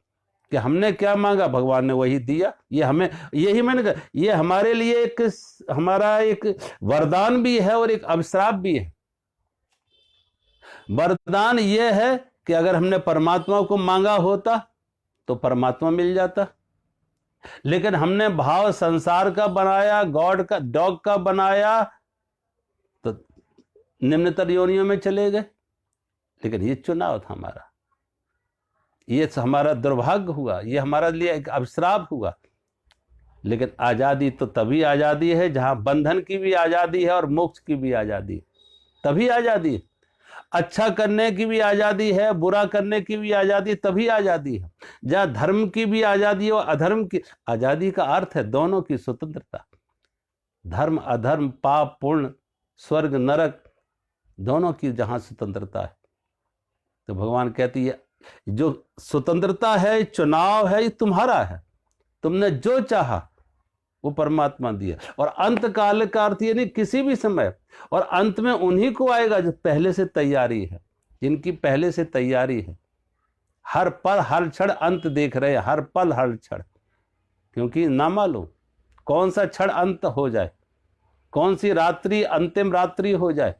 कि हमने क्या मांगा, भगवान ने वही दिया। ये हमें, यही मैंने कहा, ये हमारे लिए एक हमारा एक वरदान भी है और एक अभिश्राप भी है। वरदान ये है कि अगर हमने परमात्मा को मांगा होता तो परमात्मा मिल जाता, लेकिन हमने भाव संसार का बनाया, गॉड का, डॉग का बनाया, तो निम्नतर योनियों में चले गए। लेकिन ये चुनाव था हमारा, ये हमारा दुर्भाग्य हुआ, ये हमारे लिए एक अभिश्राप हुआ। लेकिन आजादी तो तभी आजादी है जहां बंधन की भी आजादी है और मोक्ष की भी आजादी है, तभी आजादी है। अच्छा करने की भी आजादी है, बुरा करने की भी आजादी, तभी आजादी है। जहां धर्म की भी आजादी और अधर्म की आजादी का अर्थ है दोनों की स्वतंत्रता। धर्म अधर्म, पाप पुण्य, स्वर्ग नरक, दोनों की जहां स्वतंत्रता है, तो भगवान कहती है जो स्वतंत्रता है, चुनाव है, ये तुम्हारा है। तुमने जो चाहा वो परमात्मा दिया। और अंत काल का अर्थ ये नहीं किसी भी समय, और अंत में उन्हीं को आएगा जो पहले से तैयारी है, जिनकी पहले से तैयारी है। हर पल हर क्षण अंत देख रहे हैं, हर पल हर क्षण, क्योंकि ना मालूम कौन सा क्षण अंत हो जाए, कौन सी रात्रि अंतिम रात्रि हो जाए,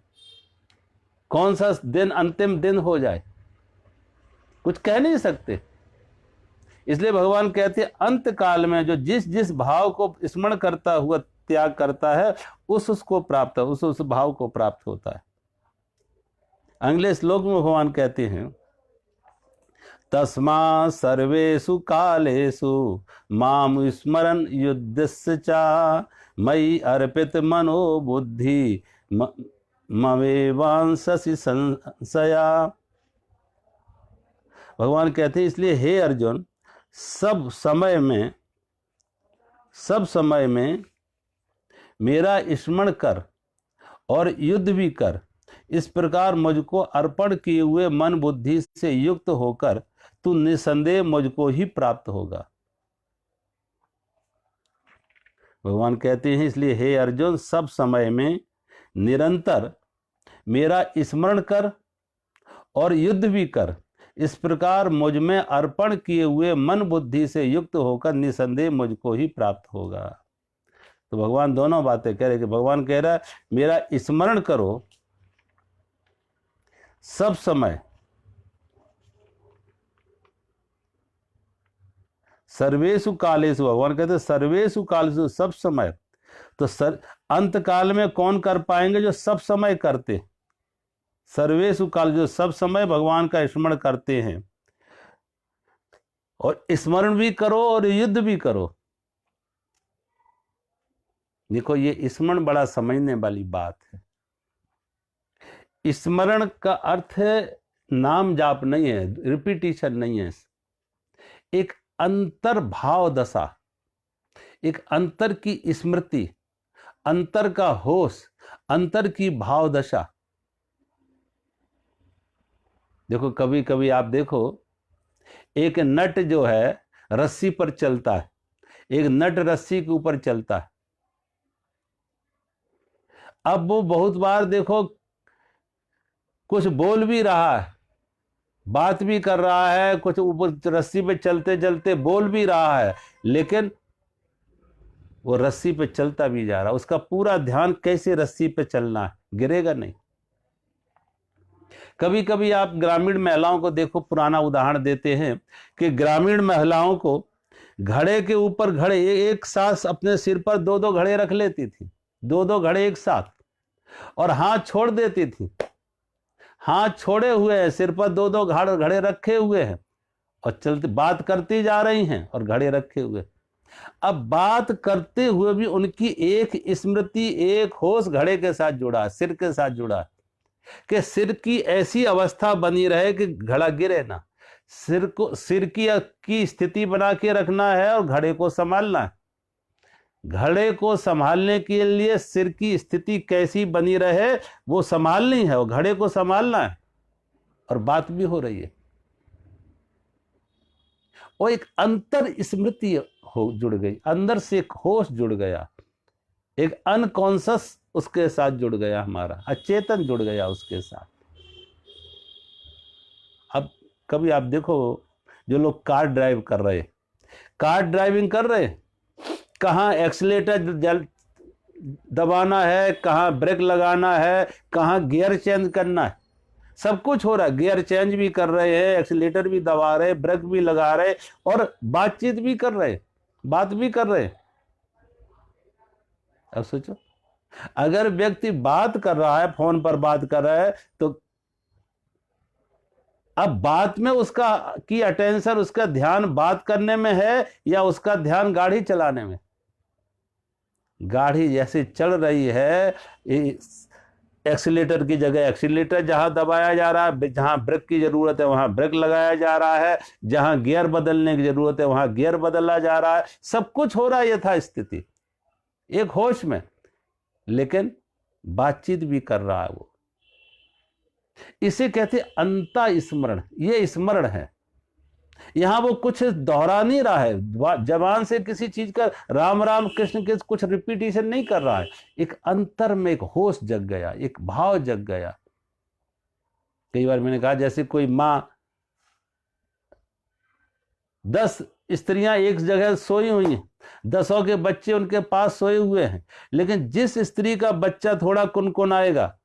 कौन सा दिन अंतिम दिन हो जाए, कुछ कह नहीं सकते। इसलिए भगवान कहते हैं अंत काल में जो जिस जिस भाव को स्मरण करता हुआ त्याग करता है, उसको प्राप्त, उस भाव को प्राप्त होता है। अगले श्लोक में भगवान कहते हैं तस्मा सर्वेषु कालेषु माम स्मरन् युद्धस्य च मयि अर्पित मनो बुद्धि ममेवांससि संशया। भगवान कहते हैं इसलिए हे अर्जुन, सब समय में मेरा स्मरण कर और युद्ध भी कर। इस प्रकार मुझको अर्पण किए हुए मन बुद्धि से युक्त होकर तू निसंदेह मुझको ही प्राप्त होगा। भगवान कहते हैं इसलिए हे अर्जुन, सब समय में निरंतर मेरा स्मरण कर और युद्ध भी कर। इस प्रकार मुझ में अर्पण किए हुए मन बुद्धि से युक्त होकर निसंदेह मुझको ही प्राप्त होगा। तो भगवान दोनों बातें कह रहे कि भगवान कह रहा है मेरा स्मरण करो सब समय, सर्वेषु कालेषु, भगवान कहते सर्वेषु कालेषु, सब समय। तो अंत काल में कौन कर पाएंगे? जो सब समय करते। सर्वेषु काल, जो सब समय भगवान का स्मरण करते हैं, और स्मरण भी करो और युद्ध भी करो। देखो ये स्मरण बड़ा समझने वाली बात है। स्मरण का अर्थ है नाम जाप नहीं है, रिपीटिशन नहीं है, एक अंतर भाव दशा, एक अंतर की स्मृति, अंतर का होश, अंतर की भाव दशा। देखो कभी कभी आप देखो एक नट जो है रस्सी पर चलता है, एक नट रस्सी के ऊपर चलता है। अब वो बहुत बार देखो कुछ बोल भी रहा है, बात भी कर रहा है, कुछ ऊपर रस्सी पे चलते चलते बोल भी रहा है, लेकिन वो रस्सी पे चलता भी जा रहा है। उसका पूरा ध्यान कैसे रस्सी पे चलना है, गिरेगा नहीं। कभी कभी आप ग्रामीण महिलाओं को देखो, पुराना उदाहरण देते हैं कि ग्रामीण महिलाओं को घड़े के ऊपर घड़े एक साथ अपने सिर पर दो दो घड़े रख लेती थी, दो दो घड़े एक साथ, और हाथ छोड़ देती थी। हाथ छोड़े हुए हैं, सिर पर दो दो घड़े रखे हुए हैं, और चलती बात करती जा रही हैं और घड़े रखे हुए। अब बात करते हुए भी उनकी एक स्मृति, एक होश घड़े के साथ जुड़ा, सिर के साथ जुड़ा, कि सिर की ऐसी अवस्था बनी रहे कि घड़ा गिरे ना। सिर की स्थिति बना के रखना है और घड़े को संभालना है। घड़े को संभालने के लिए सिर की स्थिति कैसी बनी रहे वो संभालनी है, और घड़े को संभालना है, और बात भी हो रही है। वो एक अंतर स्मृति हो जुड़ गई, अंदर से एक होश जुड़ गया, एक अनकॉन्शियस उसके साथ जुड़ गया, हमारा अचेतन जुड़ गया उसके साथ। अब कभी आप देखो जो लोग कार ड्राइव कर रहे, कार ड्राइविंग कर रहे, कहाँ एक्सीलेटर दबाना है, कहाँ ब्रेक लगाना है, कहाँ गियर चेंज करना है, सब कुछ हो रहा है। गियर चेंज भी कर रहे हैं, एक्सीलेटर भी दबा रहे, ब्रेक भी लगा रहे और बातचीत भी कर रहे, बात भी कर रहे। अब सोचो, अगर व्यक्ति बात कर रहा है, फोन पर बात कर रहा है, तो अब बात में उसका की अटेंशन, उसका ध्यान बात करने में है या उसका ध्यान गाड़ी चलाने में? गाड़ी जैसे चल रही है, एक्सीलेटर की जगह एक्सीलेटर जहां दबाया जा रहा है, जहां ब्रेक की जरूरत है वहां ब्रेक लगाया जा रहा है, जहां गियर बदलने की जरूरत है वहां गियर बदला जा रहा है, सब कुछ हो रहा है यथा स्थिति, एक होश में, लेकिन बातचीत भी कर रहा है वो। इसे कहते अंता स्मरण, ये स्मरण है। यहां वो कुछ दोहरा नहीं रहा है, जबान से किसी चीज का राम राम कृष्ण के कुछ रिपीटिशन नहीं कर रहा है, एक अंतर में एक होश जग गया, एक भाव जग गया। कई बार मैंने कहा जैसे कोई मां 10 स्त्रियां एक जगह सोई हुई हैं, 10 के बच्चे उनके पास सोए हुए हैं, लेकिन जिस स्त्री का बच्चा थोड़ा कुनकुनाएगा,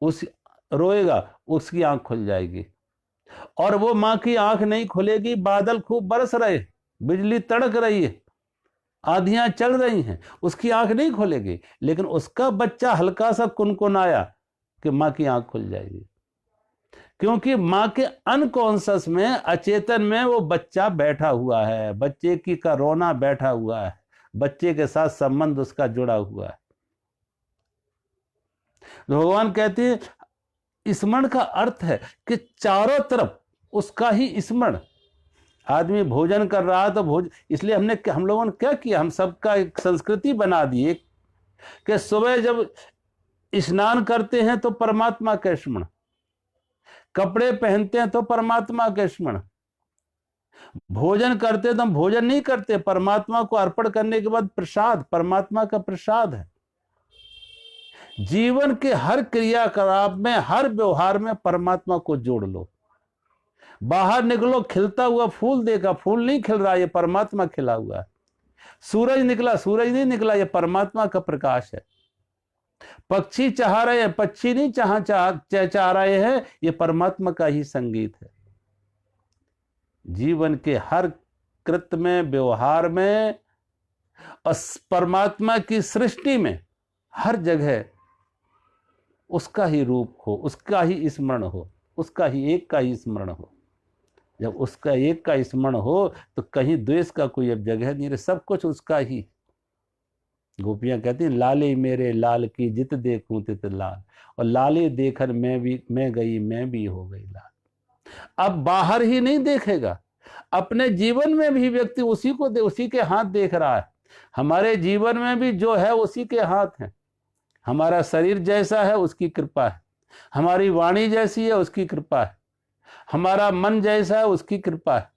उस रोएगा, उसकी आंख खुल जाएगी। और वो मां की आंख नहीं खुलेगी, बादल खूब बरस रहे, बिजली तड़क रही है, आंधियां चल रही हैं, उसकी आंख नहीं खुलेगी, लेकिन उसका बच्चा हल्का सा कुनकुनाया कि मां की आंख खुल जाएगी। क्योंकि मां के अनकॉन्शियस में, अचेतन में वो बच्चा बैठा हुआ है, बच्चे की का रोना बैठा हुआ है, बच्चे के साथ संबंध उसका जुड़ा हुआ है। तो भगवान कहते हैं स्मरण का अर्थ है कि चारों तरफ उसका ही स्मरण। आदमी भोजन कर रहा है तो इसलिए हम लोगों ने क्या किया, हम सबका एक संस्कृति बना दी कि सुबह जब स्नान करते हैं तो परमात्मा का स्मरण, कपड़े पहनते हैं तो परमात्मा का स्मरण, भोजन करते हैं तो हम भोजन नहीं करते, परमात्मा को अर्पण करने के बाद प्रसाद परमात्मा का प्रसाद है। जीवन के हर क्रियाकलाप में, हर व्यवहार में परमात्मा को जोड़ लो। बाहर निकलो, खिलता हुआ फूल देखा, फूल नहीं खिल रहा, ये परमात्मा खिला हुआ है। सूरज निकला, सूरज नहीं निकला, ये परमात्मा का प्रकाश है। पक्षी चाह रहे हैं, पक्षी नहीं चाह रहे हैं, ये परमात्मा का ही संगीत है। जीवन के हर कृत्य में, व्यवहार में और परमात्मा की सृष्टि में हर जगह उसका ही रूप हो, उसका ही स्मरण हो, उसका ही एक का ही स्मरण हो। जब उसका एक का स्मरण हो तो कहीं द्वेष का कोई अब जगह नहीं रहे, सब कुछ उसका ही। गोपियां कहती हैं लाले मेरे लाल की जित देखूं तित लाल, और लाले देखकर मैं गई, मैं भी हो गई लाल। अब बाहर ही नहीं देखेगा, अपने जीवन में भी व्यक्ति उसी के हाथ देख रहा है। हमारे जीवन में भी जो है उसी के हाथ है। हमारा शरीर जैसा है उसकी कृपा है, हमारी वाणी जैसी है उसकी कृपा है, हमारा मन जैसा है उसकी कृपा है,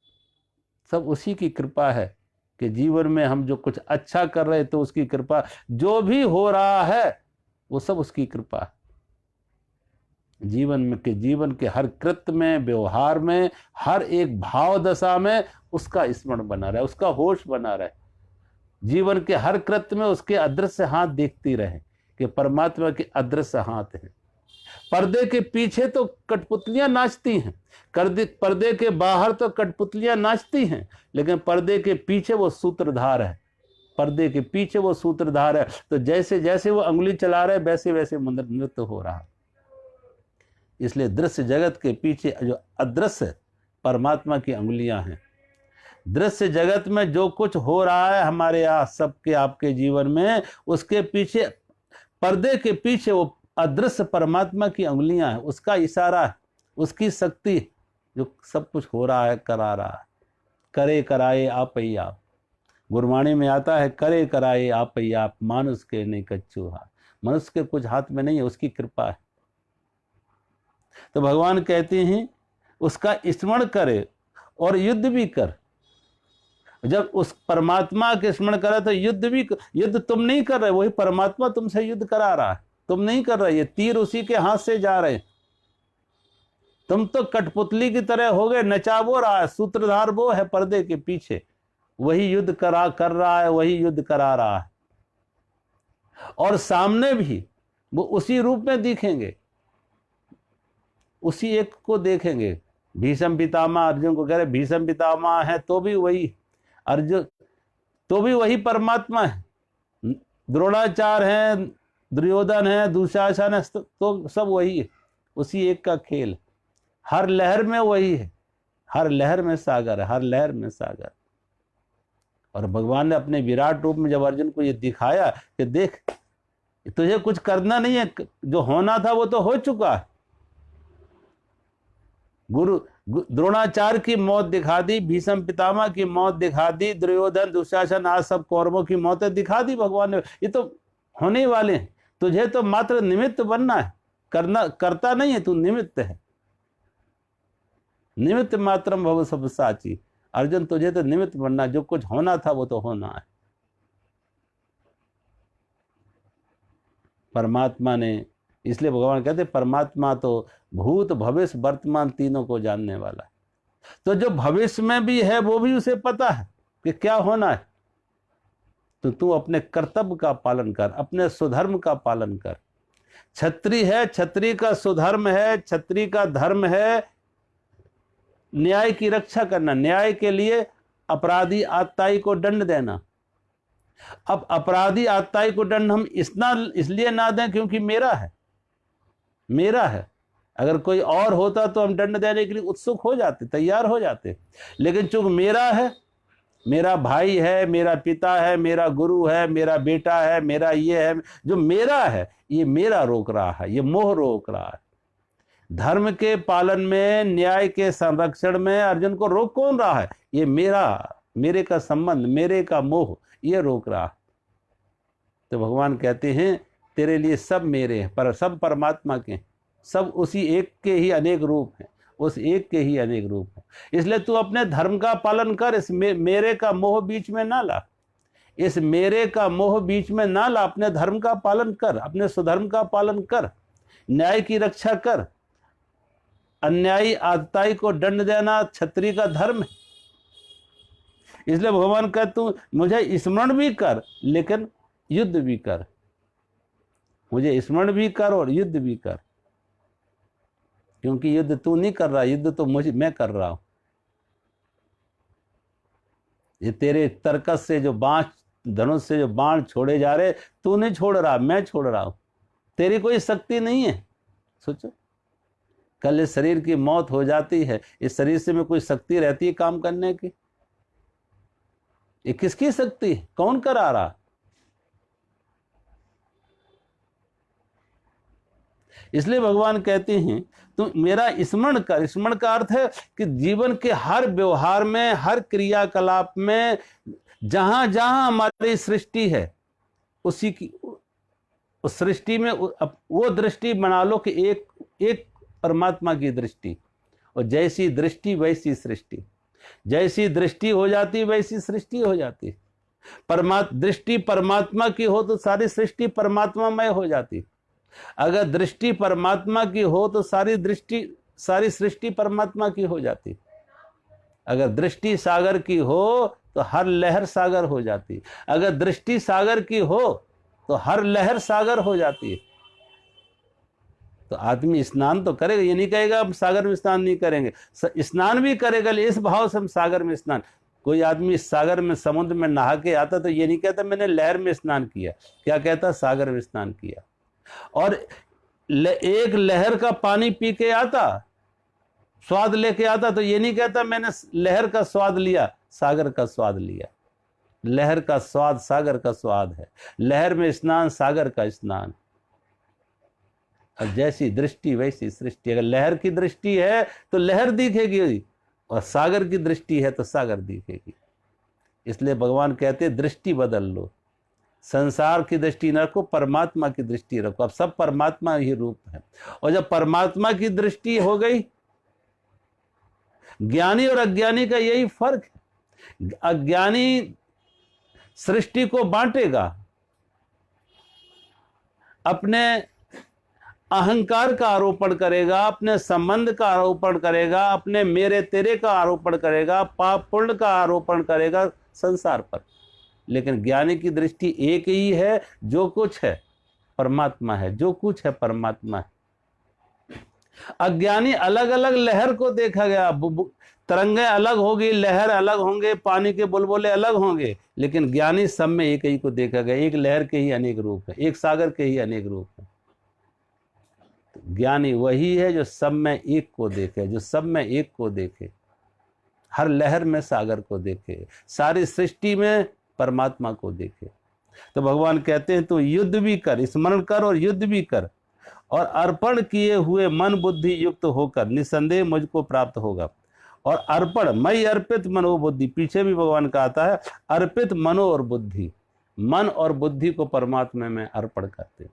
सब उसी की कृपा है कि जीवन में हम जो कुछ अच्छा कर रहे तो उसकी कृपा, जो भी हो रहा है वो सब उसकी कृपा है। जीवन के हर कृत्य में, व्यवहार में, हर एक भाव दशा में उसका स्मरण बना रहे, उसका होश बना रहे। जीवन के हर कृत्य में उसके अदृश्य हाथ देखती रहे कि परमात्मा के अदृश्य हाथ है। पर्दे के पीछे तो कठपुतलियां नाचती हैं, पर्दे के बाहर तो कठपुतलियां नाचती हैं, लेकिन पर्दे के पीछे वो सूत्रधार है, पर्दे के पीछे वो सूत्रधार है। तो जैसे जैसे वो अंगुली चला रहे वैसे वैसे नृत्य हो रहा है। इसलिए दृश्य जगत के पीछे जो अदृश्य परमात्मा की अंगुलियां हैं। दृश्य जगत में जो कुछ हो रहा है हमारे यहाँ सबके आपके जीवन में, उसके पीछे, पर्दे के पीछे वो अदृश्य परमात्मा की अंगुलियां हैं, उसका इशारा है, उसकी शक्ति जो सब कुछ हो रहा है, करा रहा है। करे कराए आप ही आप, गुरबाणी में आता है करे कराए आप ही आप, मानुष के नहीं कच्चू हाथ। मनुष्य के कुछ हाथ में नहीं है, उसकी कृपा है। तो भगवान कहते हैं उसका स्मरण करे और युद्ध भी कर। जब उस परमात्मा के स्मरण करा तो युद्ध तुम नहीं कर रहे, वही परमात्मा तुमसे युद्ध करा रहा है, तुम नहीं कर रहे। ये तीर उसी के हाथ से जा रहे, तुम तो कठपुतली की तरह हो गए, नचा वो रहा है, सूत्रधार वो है पर्दे के पीछे, वही युद्ध कर रहा है, वही युद्ध करा रहा है। और सामने भी वो उसी रूप में दिखेंगे, उसी एक को देखेंगे। भीष्म पितामह अर्जुन को कह रहे, भीष्म पितामह है तो भी वही अर्जुन, तो भी वही परमात्मा है। द्रोणाचार्य है, दुर्योधन है, दुशासन है, तो सब वही है, उसी एक का खेल। हर लहर में वही है, हर लहर में सागर है, हर लहर में सागर। और भगवान ने अपने विराट रूप में जब अर्जुन को ये दिखाया कि देख तुझे कुछ करना नहीं है, जो होना था वो तो हो चुका है। द्रोणाचार्य की मौत दिखा दी, भीष्म पितामह की मौत दिखा दी, दुर्योधन दुशासन आज सब कौरवों की मौतें दिखा दी भगवान ने। ये तो होने वाले हैं, तुझे तो मात्र निमित्त बनना है, करता नहीं है, तू निमित्त है। निमित्त मात्रम भव सब साची। अर्जुन तुझे तो निमित्त बनना, जो कुछ होना था वो तो होना है। परमात्मा ने, इसलिए भगवान कहते परमात्मा तो भूत भविष्य वर्तमान तीनों को जानने वाला है। तो जो भविष्य में भी है वो भी उसे पता है कि क्या होना है। तो तू अपने कर्तव्य का पालन कर, अपने स्वधर्म का पालन कर। क्षत्रिय है, क्षत्रिय का स्वधर्म है, क्षत्रिय का धर्म है न्याय की रक्षा करना, न्याय के लिए अपराधी आतताई को दंड देना। अब अपराधी आतताई को दंड हम इसलिए ना दें क्योंकि मेरा है, मेरा है। अगर कोई और होता तो हम दंड देने के लिए उत्सुक हो जाते, तैयार हो जाते, लेकिन चूंकि मेरा है, मेरा भाई है, मेरा पिता है, मेरा गुरु है, मेरा बेटा है, मेरा ये है, जो मेरा है ये मेरा रोक रहा है, ये मोह रोक रहा है। धर्म के पालन में, न्याय के संरक्षण में अर्जुन को रोक कौन रहा है? ये मेरे का संबंध, मेरे का मोह, ये रोक रहा है। तो भगवान कहते हैं तेरे लिए सब मेरे हैं, पर सब परमात्मा के, सब उसी एक के ही अनेक रूप हैं, उस एक के ही अनेक रूप हैं। इसलिए तू अपने धर्म का पालन कर, इस मेरे का मोह बीच में ना ला, इस मेरे का मोह बीच में ना ला, अपने धर्म का पालन कर, अपने स्वधर्म का पालन कर, न्याय की रक्षा कर। अन्यायी आतताई को दंड देना क्षत्रिय का धर्म है। इसलिए भगवान कहते तू मुझे स्मरण भी कर लेकिन युद्ध भी कर, मुझे स्मरण भी कर और युद्ध भी कर, क्योंकि युद्ध तू नहीं कर रहा, युद्ध तो मैं कर रहा हूं। ये तेरे तरकस से जो धनुष से जो बाण छोड़े जा रहे, तू नहीं छोड़ रहा, मैं छोड़ रहा हूं। तेरी कोई शक्ति नहीं है। सोचो कल इस शरीर की मौत हो जाती है, इस शरीर से में कोई शक्ति रहती है काम करने की? ये किसकी शक्ति है? कौन करा रहा? इसलिए भगवान कहते हैं तू मेरा स्मरण कर। स्मरण का अर्थ है कि जीवन के हर व्यवहार में, हर क्रियाकलाप में, जहां जहां हमारी सृष्टि है उसी की, उस सृष्टि में वो दृष्टि बना लो कि एक परमात्मा की दृष्टि, और जैसी दृष्टि वैसी सृष्टि, जैसी दृष्टि हो जाती वैसी सृष्टि हो जाती। दृष्टि परमात्मा की हो तो सारी सृष्टि परमात्मामय हो जाती। अगर दृष्टि परमात्मा की हो तो सारी सृष्टि परमात्मा की हो जाती। अगर दृष्टि सागर की हो तो हर लहर सागर हो जाती। अगर दृष्टि सागर की हो तो हर लहर सागर हो जाती है। तो आदमी स्नान तो करेगा, ये नहीं कहेगा हम सागर में स्नान नहीं करेंगे, स्नान भी करेगा, इस भाव से हम सागर में स्नान। कोई आदमी इस सागर में, समुद्र में नहा के आता तो ये नहीं कहता मैंने लहर में स्नान किया, क्या कहता? सागर में स्नान किया। और एक लहर का पानी पी के आता, स्वाद लेके आता, तो ये नहीं कहता मैंने लहर का स्वाद लिया, सागर का स्वाद लिया। लहर का स्वाद सागर का स्वाद है, लहर में स्नान सागर का स्नान। और जैसी दृष्टि वैसी सृष्टि। अगर लहर की दृष्टि है तो लहर दिखेगी, और सागर की दृष्टि है तो सागर दिखेगी। इसलिए भगवान कहते हैं दृष्टि बदल लो, संसार की दृष्टि न रखो, परमात्मा की दृष्टि रखो। अब सब परमात्मा ही रूप है, और जब परमात्मा की दृष्टि हो गई, ज्ञानी और अज्ञानी का यही फर्क है। अज्ञानी सृष्टि को बांटेगा, अपने अहंकार का आरोपण करेगा, अपने संबंध का आरोपण करेगा, अपने मेरे तेरे का आरोपण करेगा, पाप पुण्य का आरोपण करेगा संसार पर। लेकिन ज्ञानी की दृष्टि एक ही है, जो कुछ है परमात्मा है, जो कुछ है परमात्मा है। अज्ञानी अलग अलग लहर को देखा गया, तरंगे अलग होगी, लहर अलग होंगे, पानी के बुलबुले अलग होंगे, लेकिन ज्ञानी सब में एक ही को देखा गया। एक लहर के ही अनेक रूप है, एक सागर के ही अनेक रूप है। तो ज्ञानी वही है जो सब में एक को देखे, जो सब में एक को देखे, हर लहर में सागर को देखे, सारी सृष्टि में परमात्मा को देखे। तो भगवान कहते हैं तू युद्ध भी कर, स्मरण कर और युद्ध भी कर, और अर्पण किए हुए मन बुद्धि युक्त होकर निसंदेह मुझको प्राप्त होगा। और अर्पण, मई अर्पित मनो बुद्धि, पीछे भी भगवान का आता है, अर्पित मनो और बुद्धि, मन और बुद्धि को परमात्मा में अर्पण करते हैं।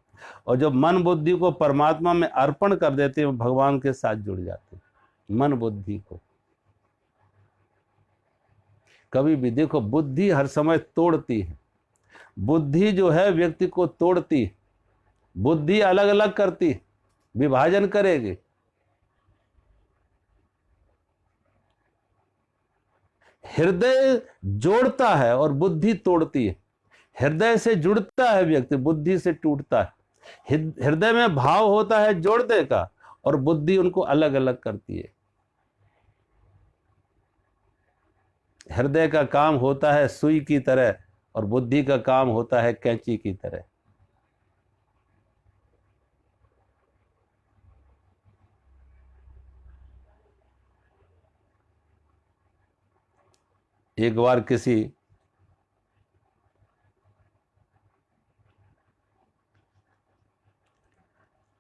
और जब मन बुद्धि को परमात्मा में अर्पण कर देते हैं, भगवान के साथ जुड़ जाते हैं। मन बुद्धि को कभी भी देखो, बुद्धि हर समय तोड़ती है, बुद्धि जो है व्यक्ति को तोड़ती है, बुद्धि अलग अलग करती है, विभाजन करेगी। हृदय जोड़ता है और बुद्धि तोड़ती है। हृदय से जुड़ता है व्यक्ति, बुद्धि से टूटता है। हृदय में भाव होता है जोड़ने का, और बुद्धि उनको अलग अलग करती है। हृदय का काम होता है सुई की तरह, और बुद्धि का काम होता है कैंची की तरह। एक बार किसी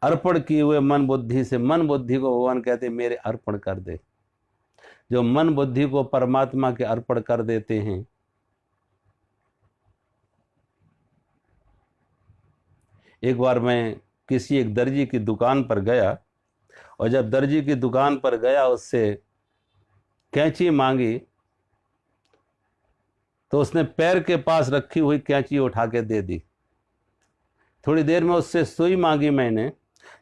अर्पण किए हुए मन बुद्धि से, मन बुद्धि को भगवान कहते हैं मेरे अर्पण कर दे। जो मन बुद्धि को परमात्मा के अर्पण कर देते हैं, एक बार मैं किसी एक दर्जी की दुकान पर गया, और जब दर्जी की दुकान पर गया, उससे कैंची मांगी, तो उसने पैर के पास रखी हुई कैंची उठा के दे दी। थोड़ी देर में उससे सुई मांगी मैंने,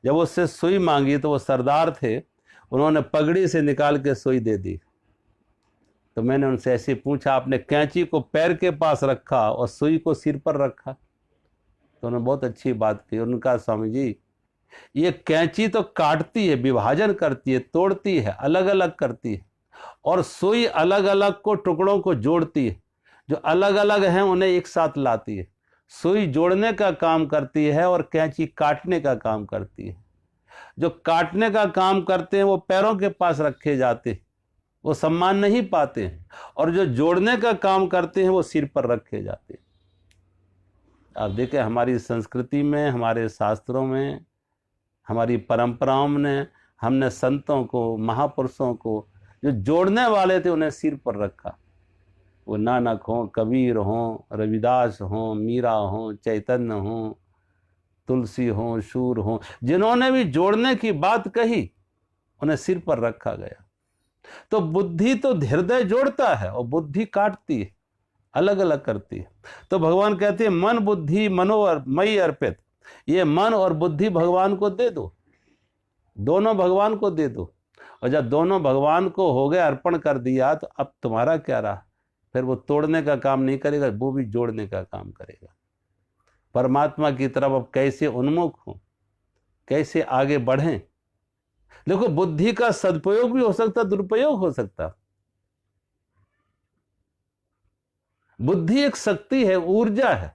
जब उससे सुई मांगी तो वो सरदार थे, उन्होंने पगड़ी से निकाल के सुई दे दी। तो मैंने उनसे ऐसे पूछा, आपने कैंची को पैर के पास रखा और सुई को सिर पर रखा? तो उन्होंने बहुत अच्छी बात की। उनका, स्वामी जी ये कैंची तो काटती है, विभाजन करती है, तोड़ती है, अलग अलग करती है, और सुई अलग अलग को टुकड़ों को जोड़ती है, जो अलग अलग हैं उन्हें एक साथ लाती है। सुई जोड़ने का काम करती है और कैंची काटने का काम करती है। जो काटने का काम करते हैं वो पैरों के पास रखे जाते हैं, वो सम्मान नहीं पाते हैं, और जो जोड़ने का काम करते हैं वो सिर पर रखे जाते हैं। आप देखें, हमारी संस्कृति में, हमारे शास्त्रों में, हमारी परंपराओं में हमने संतों को, महापुरुषों को, जो जोड़ने वाले थे उन्हें सिर पर रखा। वो नानक हों, कबीर हों, रविदास हों, मीरा हों, चैतन्य हों, तुलसी हों, शूर हों, जिन्होंने भी जोड़ने की बात कही उन्हें सिर पर रखा गया। तो बुद्धि तो हृदय जोड़ता है और बुद्धि काटती है, अलग अलग करती है। तो भगवान कहते हैं मन बुद्धि मनो मई अर्पित, ये मन और बुद्धि भगवान को दे दो, दोनों भगवान को दे दो। और जब दोनों भगवान को हो गए, अर्पण कर दिया, तो अब तुम्हारा क्या रहा? फिर वो तोड़ने का काम नहीं करेगा, वो भी जोड़ने का काम करेगा। परमात्मा की तरफ अब कैसे उन्मुख हो, कैसे आगे बढ़ें। देखो, बुद्धि का सदुपयोग भी हो सकता, दुरुपयोग हो सकता। बुद्धि एक शक्ति है, ऊर्जा है।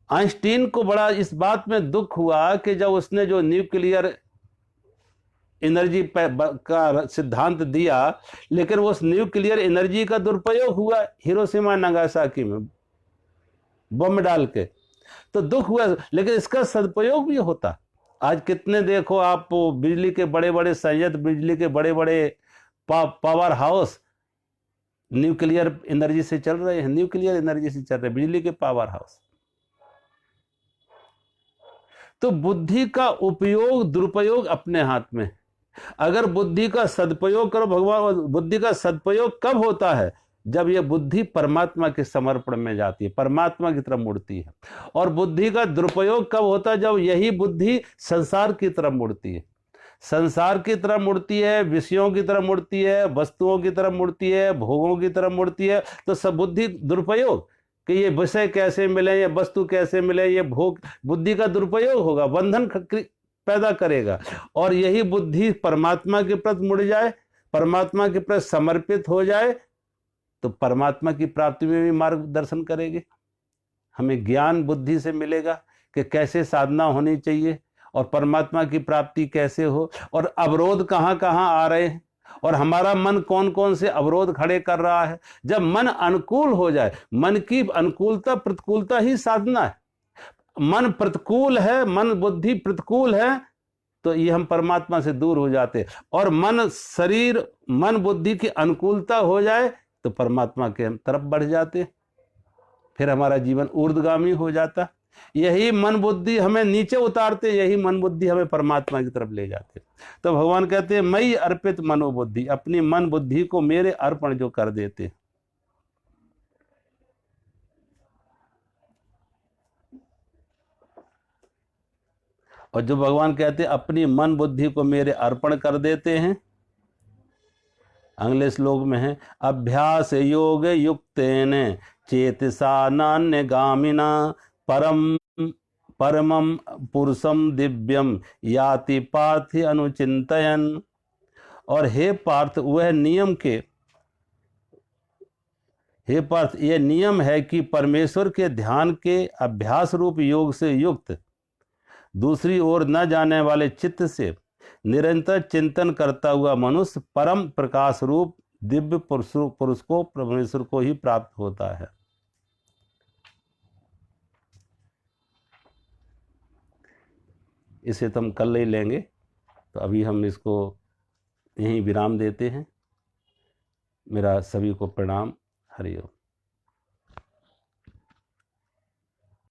आइंस्टीन को बड़ा इस बात में दुख हुआ कि जब उसने जो न्यूक्लियर एनर्जी का सिद्धांत दिया, लेकिन उस न्यूक्लियर एनर्जी का दुरुपयोग हुआ हिरोशिमा नागासाकी में बम डाल के, तो दुख हुआ। लेकिन इसका सदुपयोग भी होता। आज कितने देखो आप, बिजली के बड़े बड़े संयंत्र, बिजली के बड़े बड़े पावर हाउस न्यूक्लियर एनर्जी से चल रहे हैं, न्यूक्लियर एनर्जी से चल रहे हैं, बिजली के पावर हाउस। तो बुद्धि का उपयोग दुरुपयोग अपने हाथ में। अगर बुद्धि का सदुपयोग करो, भगवान बुद्धि का सदुपयोग कब होता है? जब यह बुद्धि परमात्मा के समर्पण में जाती है, परमात्मा की तरफ मुड़ती है। और बुद्धि का दुरुपयोग कब होता है? जब यही बुद्धि संसार की तरफ मुड़ती है, संसार की तरफ मुड़ती है, विषयों की तरफ मुड़ती है, वस्तुओं की तरफ मुड़ती है, भोगों की तरफ मुड़ती है। तो सब बुद्धि दुरुपयोग कि ये विषय कैसे मिले, ये वस्तु कैसे मिले, ये भोग, बुद्धि का दुरुपयोग होगा, बंधन पैदा करेगा। और यही बुद्धि परमात्मा के प्रति मुड़ जाए, परमात्मा के प्रति समर्पित हो जाए, तो परमात्मा की प्राप्ति में भी मार्गदर्शन करेगी। हमें ज्ञान बुद्धि से मिलेगा कि कैसे साधना होनी चाहिए और परमात्मा की प्राप्ति कैसे हो, और अवरोध कहाँ कहाँ आ रहे हैं, और हमारा मन कौन कौन से अवरोध खड़े कर रहा है। जब मन अनुकूल हो जाए, मन की अनुकूलता प्रतिकूलता ही साधना है। मन प्रतिकूल है, मन बुद्धि प्रतिकूल है, तो ये हम परमात्मा से दूर हो जाते। और मन शरीर मन बुद्धि की अनुकूलता हो जाए तो परमात्मा के तरफ बढ़ जाते, फिर हमारा जीवन ऊर्ध्वगामी हो जाता। यही मन बुद्धि हमें नीचे उतारते, यही मन बुद्धि हमें परमात्मा की तरफ ले जाते। तो भगवान कहते हैं मई अर्पित मनोबुद्धि, अपनी मन बुद्धि को मेरे अर्पण जो कर देते। और जो भगवान कहते हैं अपनी मन बुद्धि को मेरे अर्पण कर देते हैं, अगले श्लोक में है अभ्यास योग युक्तेन चेतसा नान्य गामिना परमं पुरुषम दिव्यम याति पार्थि अनुचिंतयन। और हे पार्थ, वह नियम के, हे पार्थ, यह नियम है कि परमेश्वर के ध्यान के अभ्यास रूप योग से युक्त दूसरी ओर न जाने वाले चित्त से निरंतर चिंतन करता हुआ मनुष्य परम प्रकाश रूप दिव्य पुरुष को, परमेश्वर को ही प्राप्त होता है। इसे तो हम कल ही लेंगे, तो अभी हम इसको यहीं विराम देते हैं। मेरा सभी को प्रणाम। हरि ओम।